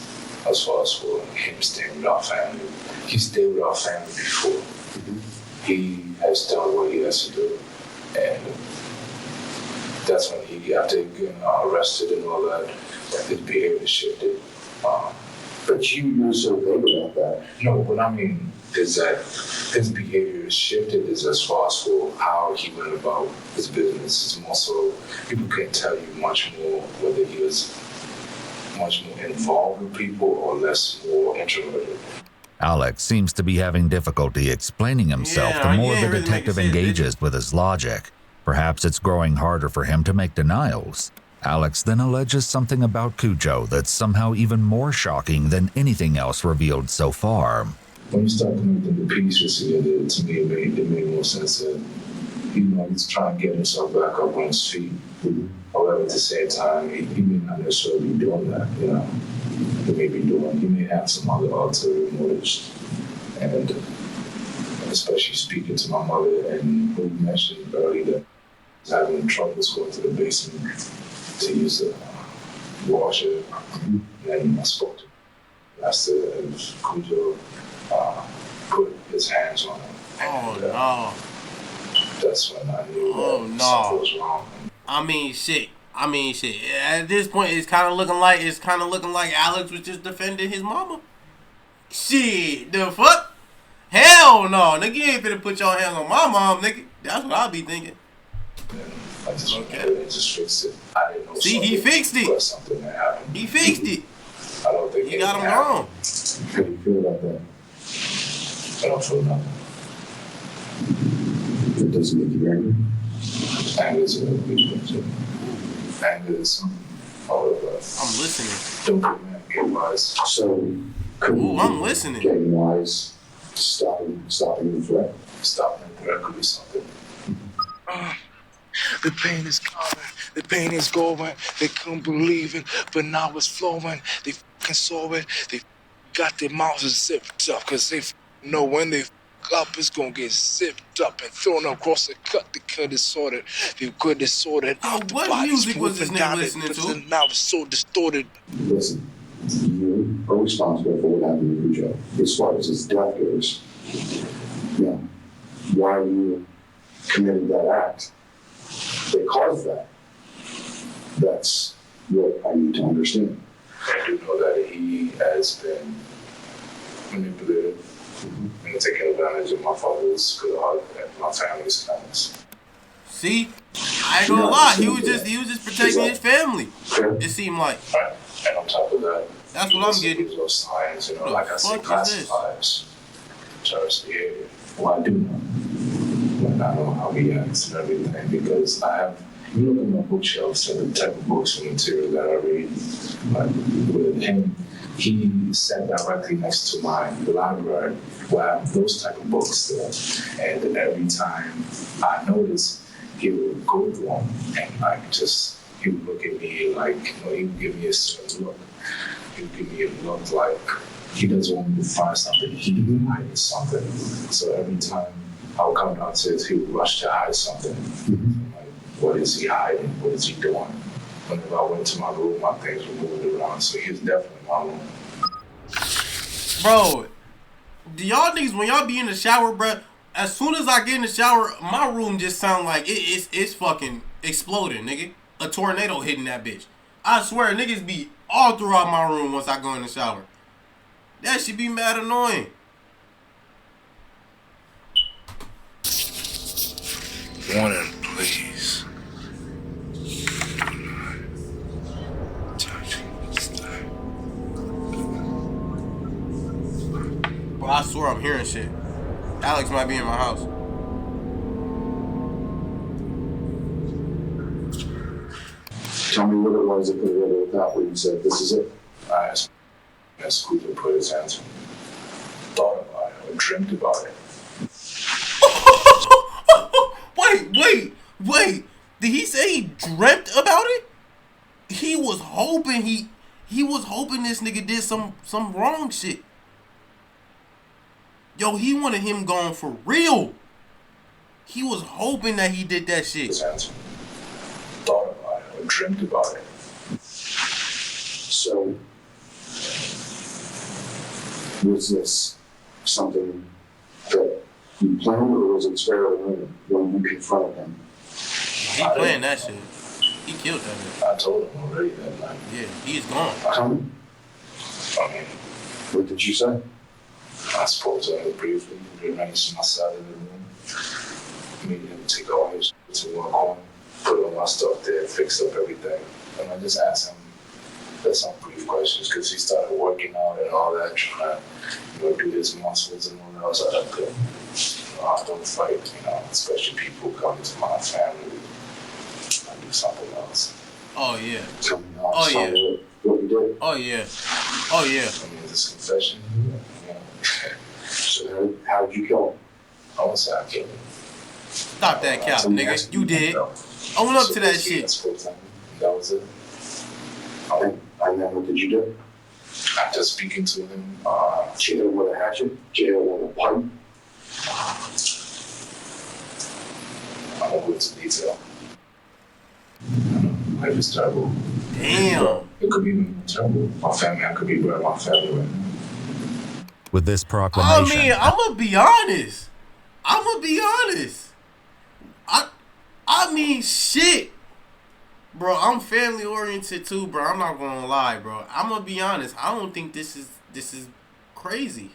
as far as for him staying with our family, he stayed with our family before. Mm-hmm. He has done what he has to do, and that's when he, after getting arrested and all that, his behavior shifted. But you're so vague about that. No, what I mean is that his behavior shifted is as far as for how he went about his business. It's more so, people can tell you much more whether he was much more involved with people or less more introverted. Alex seems to be having difficulty explaining himself the more the detective engages with his logic. Perhaps it's growing harder for him to make denials. Alex then alleges something about Cujo that's somehow even more shocking than anything else revealed so far. When you start connecting the pieces together, to me it made more sense that he's trying to get himself back up on his feet. However, at the same time, he may not necessarily be doing that, He may have some other ulterior motives. And especially speaking to my mother, and who mentioned earlier that he's having troubles going to the basement to use the washer. And I spoke to him. I said if Cujo put his hands on him. No. That's when I knew that something was wrong. I mean, shit. At this point, it's kind of looking like Alex was just defending his mama. Shit, the fuck? Hell no, nigga, you ain't finna put your hands on my mom, nigga. That's what I'll be thinking. I just fixed it. I didn't know. See, he fixed it. Something that happened. He fixed it. I don't think he got him wrong. How do you feel about that? I don't feel nothing. It doesn't make you angry? Anger is a big thing. Anger is something all of us. I'm listening. Don't get mad, get wise. So, I'm listening. Getting wise, stopping the threat. Stopping the threat could be something. The pain is coming, the pain is going. They couldn't believe it, but now it's flowing. They fucking saw it. They got their mouths zipped up, cause they know when they up, it's gonna get zipped up and thrown across the cut. The cut is sorted. The good is sorted. What music was this nigga listening to? Now it's so distorted. Listen, you are responsible for what happened to Cujo. As far as his death goes, now, why you committed that act, they caused that. That's what I need to understand. I do know that he has been manipulated and taking advantage of my father's good heart and my family's kindness. See, I ain't gonna lie. He was just protecting his family. It seemed like. Right. And on top of that, that's what I'm getting. Those signs, like I said, classifies terrorist behavior. Well, I do know. But I know how he acts and everything because I have. You look at my bookshelves and the type of books and material that I read. Like with him, he sat directly next to my library where I have those type of books there. And every time I noticed, he would go through them and he would look at me like, he would give me a certain look. He would give me a look like he doesn't want me to find something. He hiding something. So every time I would come downstairs, he would rush to hide something. Like, what is he hiding? What is he doing? Whenever I went to my room, my things were moved around. So he was definitely in my room. Bro, do y'all niggas, when y'all be in the shower, bro, as soon as I get in the shower, my room just sound like it's fucking exploding, nigga. A tornado hitting that bitch. I swear, niggas be all throughout my room once I go in the shower. That should be mad annoying. Warning, please. Bro, I swear I'm hearing shit. Alex might be in my house. Tell me what it was that put it over the top where you said, this is it. I asked Cujo to put his hands on me. Thought about it, or dreamt about it. Wait. Did he say he dreamt about it? He was hoping he He was hoping this nigga did some wrong shit. Yo, he wanted him gone for real. He was hoping that he did that shit. Thought about it or dreamt about it. So, was this something that you planned, or was it experiment when you confronted him? He planned that shit. He killed that nigga. I told him already that night. Yeah, he's gone. I mean, what did you say? I spoke to him briefly. We arranged my side of the room. Made him take all his shit to one corner, put all my stuff there, fixed up everything. And I just asked him some brief questions because he started working out and all that, trying to do his muscles and all that. I was like, okay, don't fight, especially people who come to my family. I do something else. Oh, yeah. Tell me Oh, yeah. What you did. Oh, yeah. Oh, yeah. I mean, this confession, So how did you kill him? I won't say I killed him. Stop that cap, nigga. You did. Own up to that shit. That was it. And then what did you do? After speaking to him, She hit him with a hatchet? She hit him with a pipe? I won't go into detail. Life is terrible. Damn. It could be even more terrible. My family, I could be burning my family right now. With this proclamation, I mean, I'm gonna be honest. I mean, shit. Bro, I'm family oriented too, bro. I'm not gonna lie, bro. I'm gonna be honest. I don't think this is crazy.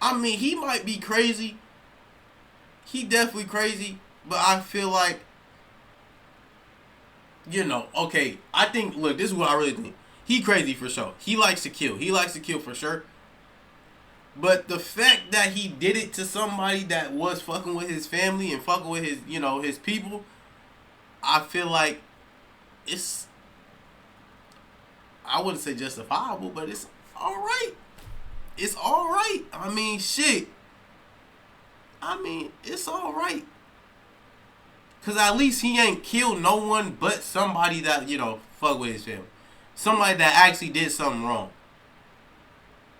I mean, he might be crazy. He definitely crazy, but I feel like, okay, I think, look, this is what I really think. He crazy for sure. He likes to kill. He likes to kill for sure. But the fact that he did it to somebody that was fucking with his family and fucking with his, his people, I feel like it's, I wouldn't say justifiable, but it's alright. It's alright. I mean, shit. I mean, it's alright. Because at least he ain't killed no one but somebody that, fuck with his family. Somebody that actually did something wrong.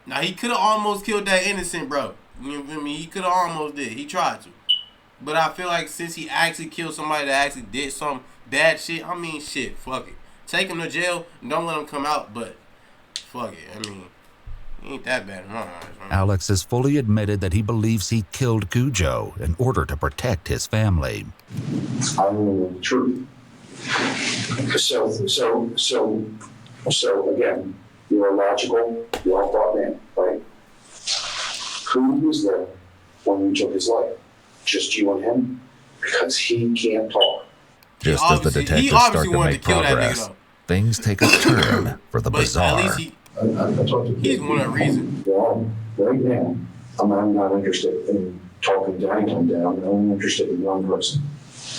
Now, he could have almost killed that innocent bro. You feel me? He could have almost did. He tried to. But I feel like since he actually killed somebody that actually did some bad shit, I mean, shit, fuck it. Take him to jail. Don't let him come out, but fuck it. I mean, he ain't that bad in my eyes. Man. Alex has fully admitted that he believes he killed Cujo in order to protect his family. I don't know the truth. So again, you're a logical, well-thought man, right? Who was there when you took his life? Just you and him? Because he can't talk. Just as the detectives start to make progress, things take a turn for the bizarre. At least he's one of the reasons. Well, right now, I'm not interested in talking to anyone down. I'm only interested in one person,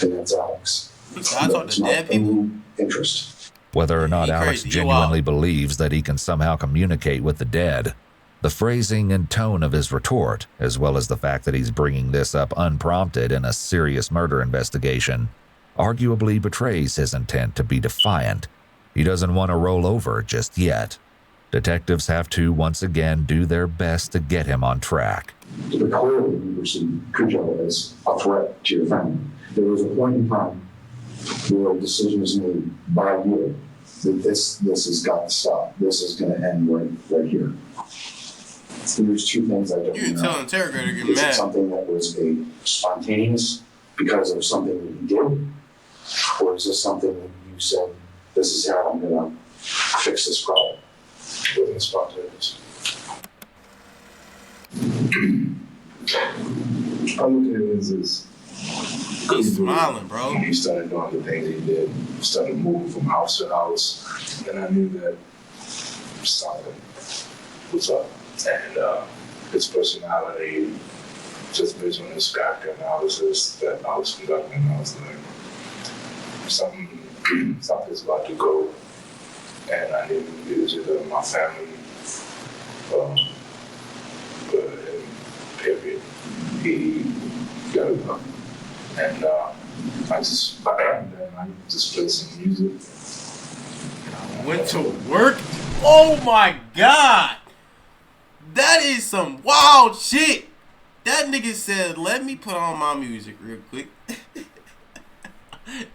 and that's Alex. I talk to dead people. Interest. Whether or not Alex genuinely believes that he can somehow communicate with the dead, the phrasing and tone of his retort, as well as the fact that he's bringing this up unprompted in a serious murder investigation, arguably betrays his intent to be defiant. He doesn't want to roll over just yet. Detectives have to once again do their best to get him on track. But clearly, you perceive Cujo as a threat to your family. There was a point in time where a decision was made by you that this has got to stop. This is going to end right here. There's two things I don't know. You can tell interrogator to get Is mad. it something that was a spontaneous because of something that you did? Or is this something that you said, this is how I'm going to fix this problem? It wasn't spontaneous. I look at it as he's smiling, bro. He started doing the things he did. Started moving from house to house. And I knew that something was up. And his personality, just based on his character analysis that I was conducting, I was like, something's about to go. And I knew it was either my family, period. He got it up. And I just played some music. Went to work. Oh my God. That is some wild shit. That nigga said, let me put on my music real quick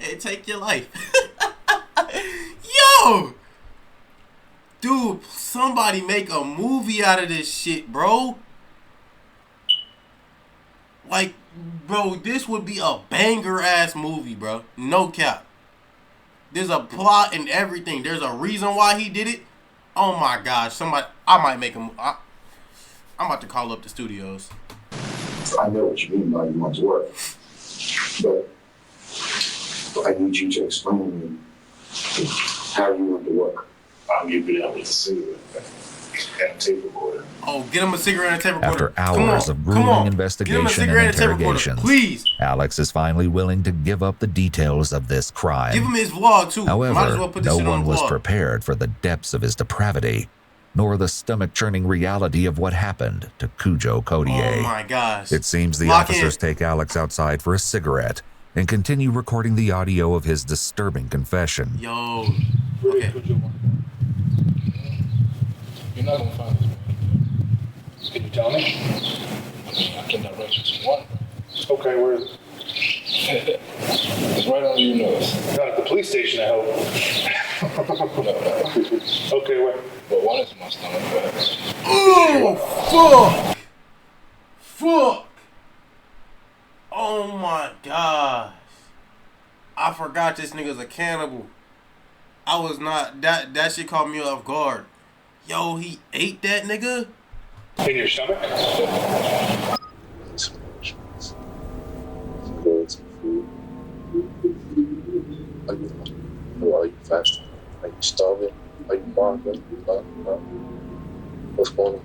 and take your life. Yo! Dude, somebody make a movie out of this shit, bro. Like, bro, this would be a banger-ass movie, bro. No cap. There's a plot and everything. There's a reason why he did it. Oh my gosh. Somebody, I might make him. I'm about to call up the studios. I know what you mean by you want to work, but I need you to explain to me how you want to work. I'll give you that with a cigarette and a tape recorder. Oh, get him a cigarette and a tape recorder. After hours of grueling investigation and interrogations, please. Alex is finally willing to give up the details of this crime. Give him his vlog too. However, might as well put this no shit on one was vlog. prepared for the depths of his depravity, nor the stomach-churning reality of what happened to Cujo Codier. Oh my gosh. It seems the Lock officers in. take Alex outside for a cigarette and continue recording the audio of his disturbing confession. Yo. Okay. You're not gonna find this man. Can you tell me? I can direct you to one. Okay, where is it? It's right under your nose. Not at the police station, I hope. Okay, where? Well, one is in my stomach, but... Oh, fuck. Oh my gosh. I forgot this nigga's a cannibal. I was not, that shit caught me off guard. Yo, he ate that nigga? In your stomach? Are you fasting? Are you starving? Are you hungry? What's going on?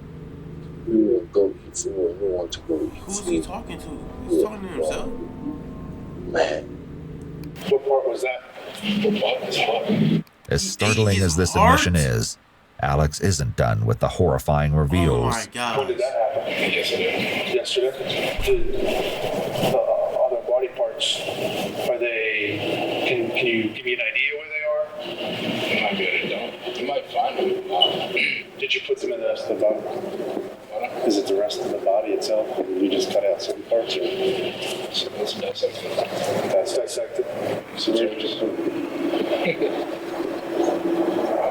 We want to go eat food and we want to go eat food. Who's he talking to? He's talking to himself? Man. What part was that? What part was hot? As startling as this admission is, Alex isn't done with the horrifying reveals. Oh my God. When did that happen? Yesterday. Yesterday? The other body parts, are they, can you give me an idea where they are? You might be able to dump. You might find them. Did you put them in the rest of the body? Is it the rest of the body itself? Or did you just cut out certain parts? Or? So let's dissect it. That's dissected. So you just...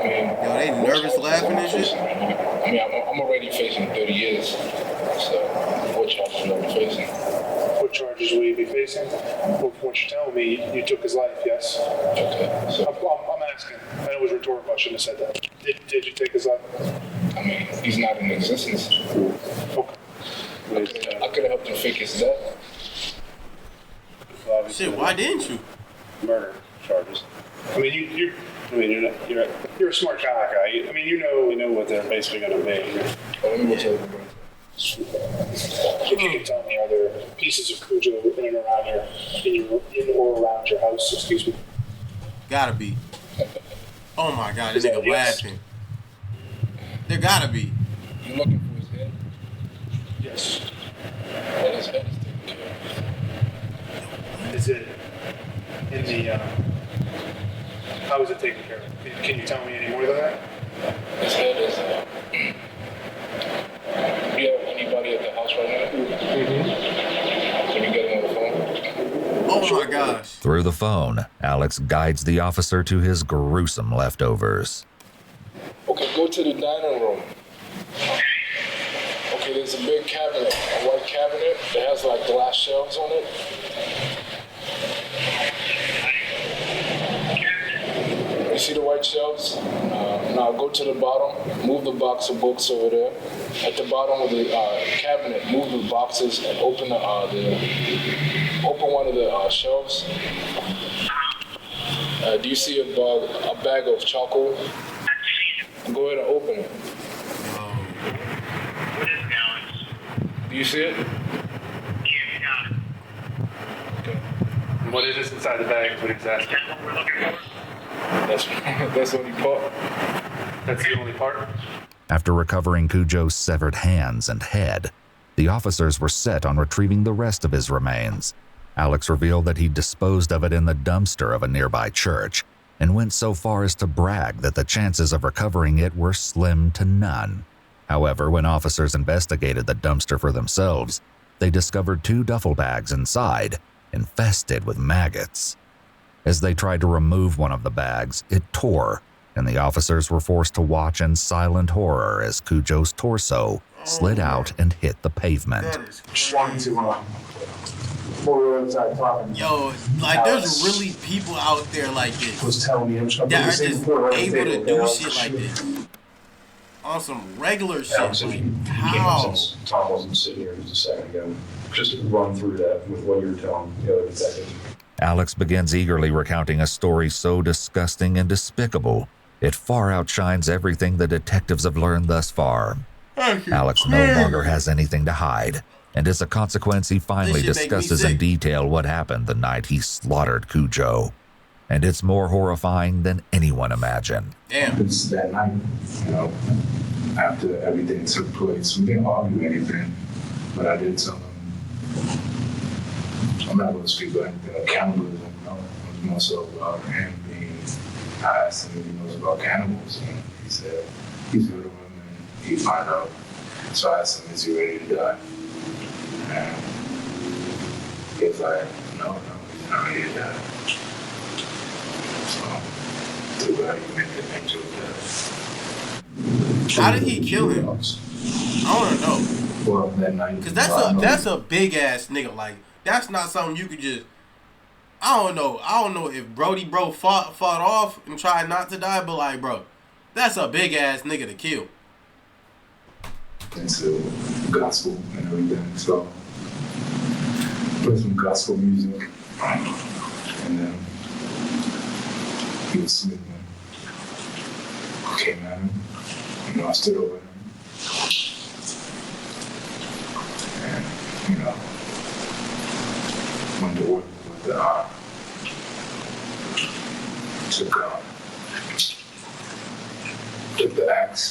Yo, they nervous laughing and shit? I mean, I'm already facing 30 years. So, what charges will I be facing? What charges will you be facing? Well, from what you're telling me, you took his life, yes? Okay. So, I'm asking. I know it was rhetorical. I shouldn't have said that. Did you take his life? I mean, he's not in existence. Okay. I could have helped him fake his death. Well, Shit, why didn't you? Murder charges. I mean, you're a smart guy. I mean, you know what they're basically going to be. Let me tell you. If you can tell me, are there pieces of Cujo in and around in or around your house? Excuse me. Gotta be. Oh my God, this nigga laughing. There gotta be. You looking for his head? Yes. Well, his head is taken care of. Is it in the? How is it taken care of? Can you tell me any more than that? His head is. Do you have anybody at the house right now? Mm-hmm. Can you get him on the phone? Oh my gosh. Through the phone, Alex guides the officer to his gruesome leftovers. Okay, go to the dining room. Okay, there's a big cabinet, a white cabinet that has like glass shelves on it. You see the white shelves? Now go to the bottom, move the box of books over there. At the bottom of the cabinet, move the boxes and open open one of the shelves. Do you see a bag of charcoal? Go ahead and open it. Do you see it? Okay. What is this inside the bag? What exactly? That's the only part. That's the only part? After recovering Cujo's severed hands and head, the officers were set on retrieving the rest of his remains. Alex revealed that he disposed of it in the dumpster of a nearby church, and went so far as to brag that the chances of recovering it were slim to none. However, when officers investigated the dumpster for themselves, they discovered 2 duffel bags inside, infested with maggots. As they tried to remove one of the bags, it tore, and the officers were forced to watch in silent horror as Cujo's torso slid out and hit the pavement. Just wanted to, Yo, like there's really people out there like this was telling me that are just able to do shit like this on some regular shit. Like, how? Tom wasn't sitting here just a second ago. Just run through that with what you were telling the other detective. Alex begins eagerly recounting a story so disgusting and despicable, it far outshines everything the detectives have learned thus far. Alex no longer has anything to hide, and as a consequence, he finally discusses in detail what happened the night he slaughtered Cujo. And it's more horrifying than anyone imagined. Damn. It's that night, you know, after everything took place. We didn't argue anything, but I did tell him, I'm not going to speak about anything about cannibalism, you know. It was more so about him being, I asked him if he knows about cannibals, and he said he's heard of them and he'd find out. So I asked him, is he ready to die? And he's like, no, he's not ready to die. So, too bad you made the angel death. How did he kill him? I want to know. Well, that night. Cause that's a big ass nigga. Like that's not something you could just. I don't know if Brody fought off and tried not to die, but like bro, that's a big ass nigga to kill. Into gospel and everything, so play some gospel music, and then he was sleeping. Came at him, you know, I stood over him. And, you know, went to work with the, took the axe,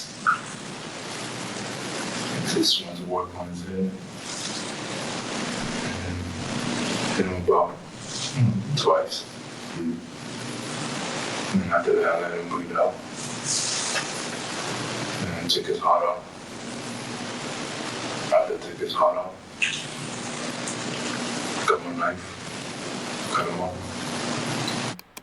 and just went to work on his head. And then hit him about twice. And then after that, I let him bleed out. And then took his heart off. After took his heart off, got my knife, cut him off.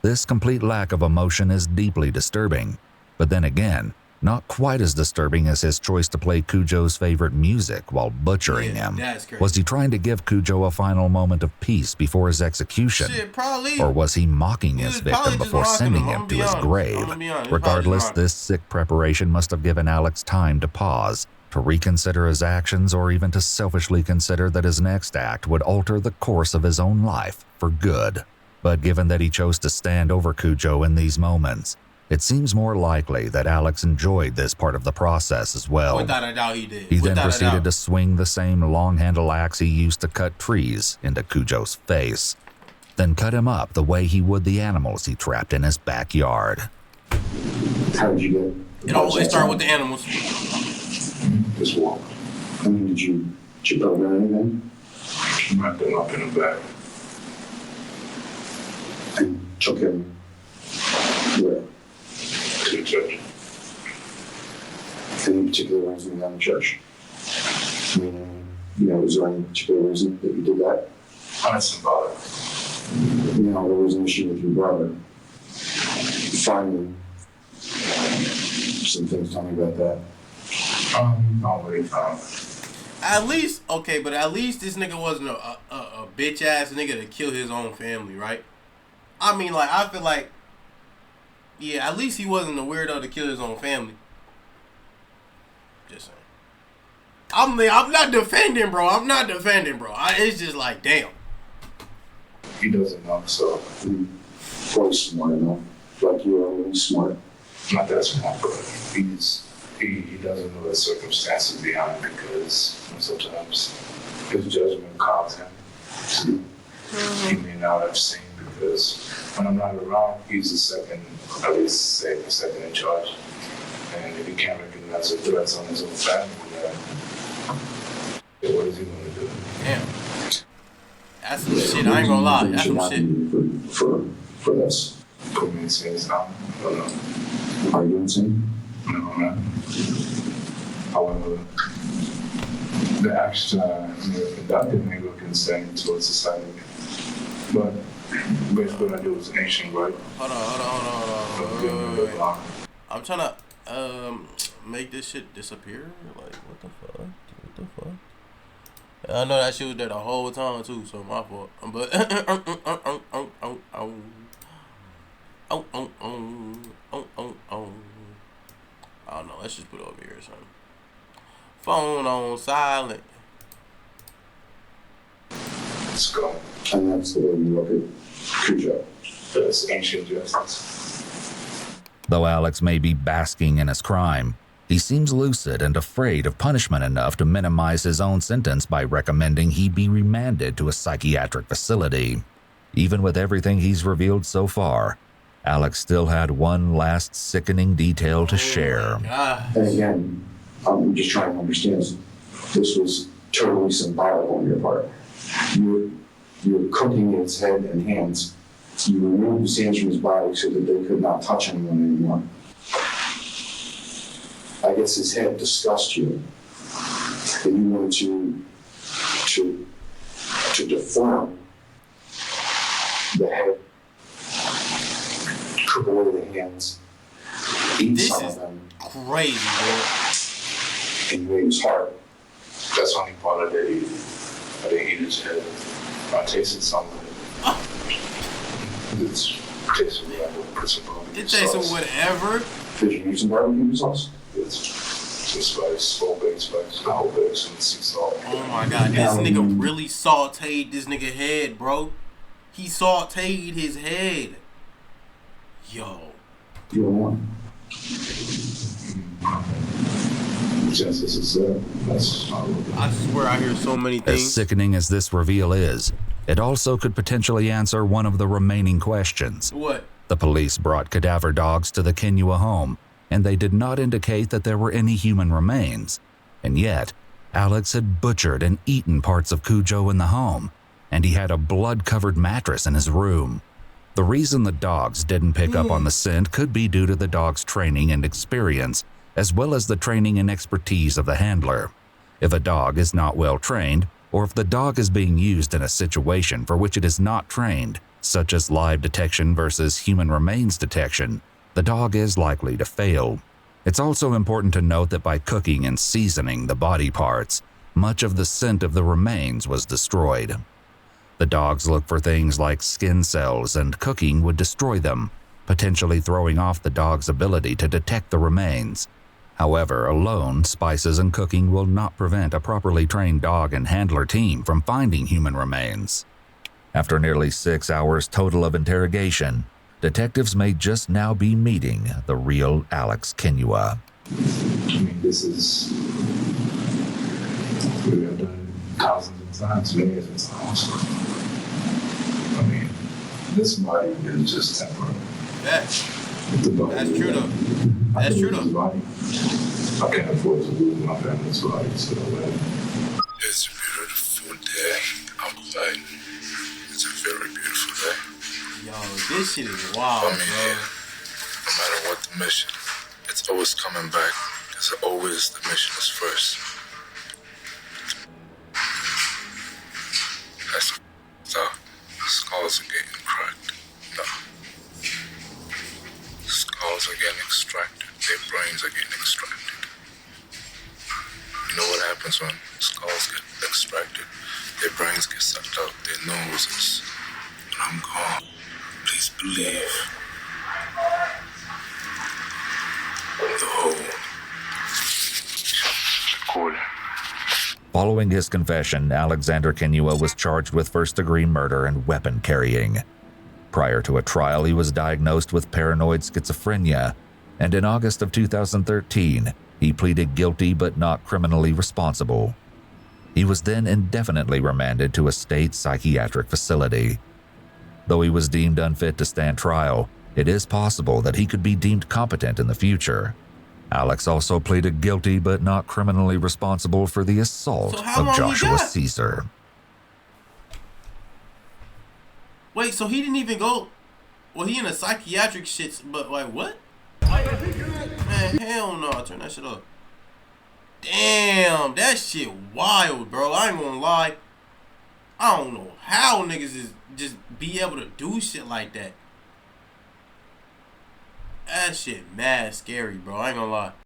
This complete lack of emotion is deeply disturbing, but then again, not quite as disturbing as his choice to play Cujo's favorite music while butchering him. Was he trying to give Cujo a final moment of peace before his execution? Shit, probably. Or was he mocking his victim before sending him to his grave? Regardless, this sick preparation must have given Alex time to pause, to reconsider his actions, or even to selfishly consider that his next act would alter the course of his own life for good. But given that he chose to stand over Cujo in these moments, it seems more likely that Alex enjoyed this part of the process as well. Without a doubt he did. He then proceeded to swing the same long-handle axe he used to cut trees into Cujo's face, then cut him up the way he would the animals he trapped in his backyard. How did you get? It always starts with the animals. Just walk. I mean, did you build anything? Wrapped him up in a bag. And took him where? To the church. Any particular reason down the church? Meaning, you know, is there any particular reason that you did that? Unsymbolic. You know, there was an issue with your brother. Finally, some things. Tell me about that. Not really found. At least, okay, but at least this nigga wasn't a bitch ass nigga to kill his own family, right? I mean, like, I feel like, yeah, at least he wasn't a weirdo to kill his own family. Just saying. I'm not defending, bro. It's just like, damn. He doesn't know, so. He's probably smart enough. Like you are really smart. Not that smart, but he doesn't know the circumstances behind it because sometimes his judgment calls him. He may not have seen because when I'm not around, he's the second in charge. And if he can't recognize the threats on his own family, then what is he going to do? Damn. That's some shit. I ain't gonna lie. That's some shit. For this. put me insane asylum. I don't know. Are you insane? No, I'm not. However, the action conducted me look insane towards society. But basically what I do is ancient, right? Hold on. I'm trying to make this shit disappear. Like, what the fuck? I know that shit was there the whole time too, so my fault. But I don't know. Let's just put it over here or something. Phone on silent. Let's go. And that's the way you look at Cujo. That's ancient justice. Though Alex may be basking in his crime, he seems lucid and afraid of punishment enough to minimize his own sentence by recommending he be remanded to a psychiatric facility. Even with everything he's revealed so far, Alex still had one last sickening detail to share. And again, I'm just trying to understand. This was totally symbolic on your part. You're cooking its head and hands. You removed his hands from his body so that they could not touch anyone anymore. I guess his head disgusted you. And you wanted to deform the head, cook away the hands, eat this some is of them. Crazy, bro. And you ate his heart. That's the only part I did eat. I didn't eat his head. I tasted some of it. It's tasted like a principle. It tasted whatever. Did you use some barbecue sauce? It's just spice, full baked spice, whole baked some sea salt. Oh my god, this nigga really sauteed this nigga head, bro. He sauteed his head. Yo. You don't want. Justice is that's I swear I hear so many things. As sickening as this reveal is, it also could potentially answer one of the remaining questions. What? The police brought cadaver dogs to the Kinua home, and they did not indicate that there were any human remains. And yet, Alex had butchered and eaten parts of Cujo in the home, and he had a blood-covered mattress in his room. The reason the dogs didn't pick up on the scent could be due to the dog's training and experience, as well as the training and expertise of the handler. If a dog is not well trained, or if the dog is being used in a situation for which it is not trained, such as live detection versus human remains detection, the dog is likely to fail. It's also important to note that by cooking and seasoning the body parts, much of the scent of the remains was destroyed. The dogs look for things like skin cells, and cooking would destroy them, potentially throwing off the dog's ability to detect the remains. However, alone, spices and cooking will not prevent a properly trained dog and handler team from finding human remains. After nearly 6 hours total of interrogation, detectives may just now be meeting the real Alex Kinua. I mean, this is... We have done it thousands of times, millions of times. I mean, this body is just temporary. That's true though. That's true though. I can't afford to lose my family's body, so It's a beautiful day outside. It's a very beautiful day. Yo, this shit is wild, bro. No matter what the mission, it's always coming back, because always the mission is first. That's so skulls are getting cracked. No. Skulls are getting extracted. Their brains are getting extracted. You know what happens when skulls get extracted? Their brains get sucked out, their noses. When I'm gone, please believe. The whole recording. Following his confession, Alexander Kinua was charged with first-degree murder and weapon carrying. Prior to a trial, he was diagnosed with paranoid schizophrenia, and in August of 2013, he pleaded guilty but not criminally responsible. He was then indefinitely remanded to a state psychiatric facility. Though he was deemed unfit to stand trial, it is possible that he could be deemed competent in the future. Alex also pleaded guilty but not criminally responsible for the assault of Joshua Caesar. Wait, so he didn't even go... Well, he in a psychiatric shit, but like what? Man, hell no. Turn that shit up. Damn, that shit wild, bro. I ain't gonna lie. I don't know how niggas is just be able to do shit like that. That shit mad scary, bro. I ain't gonna lie.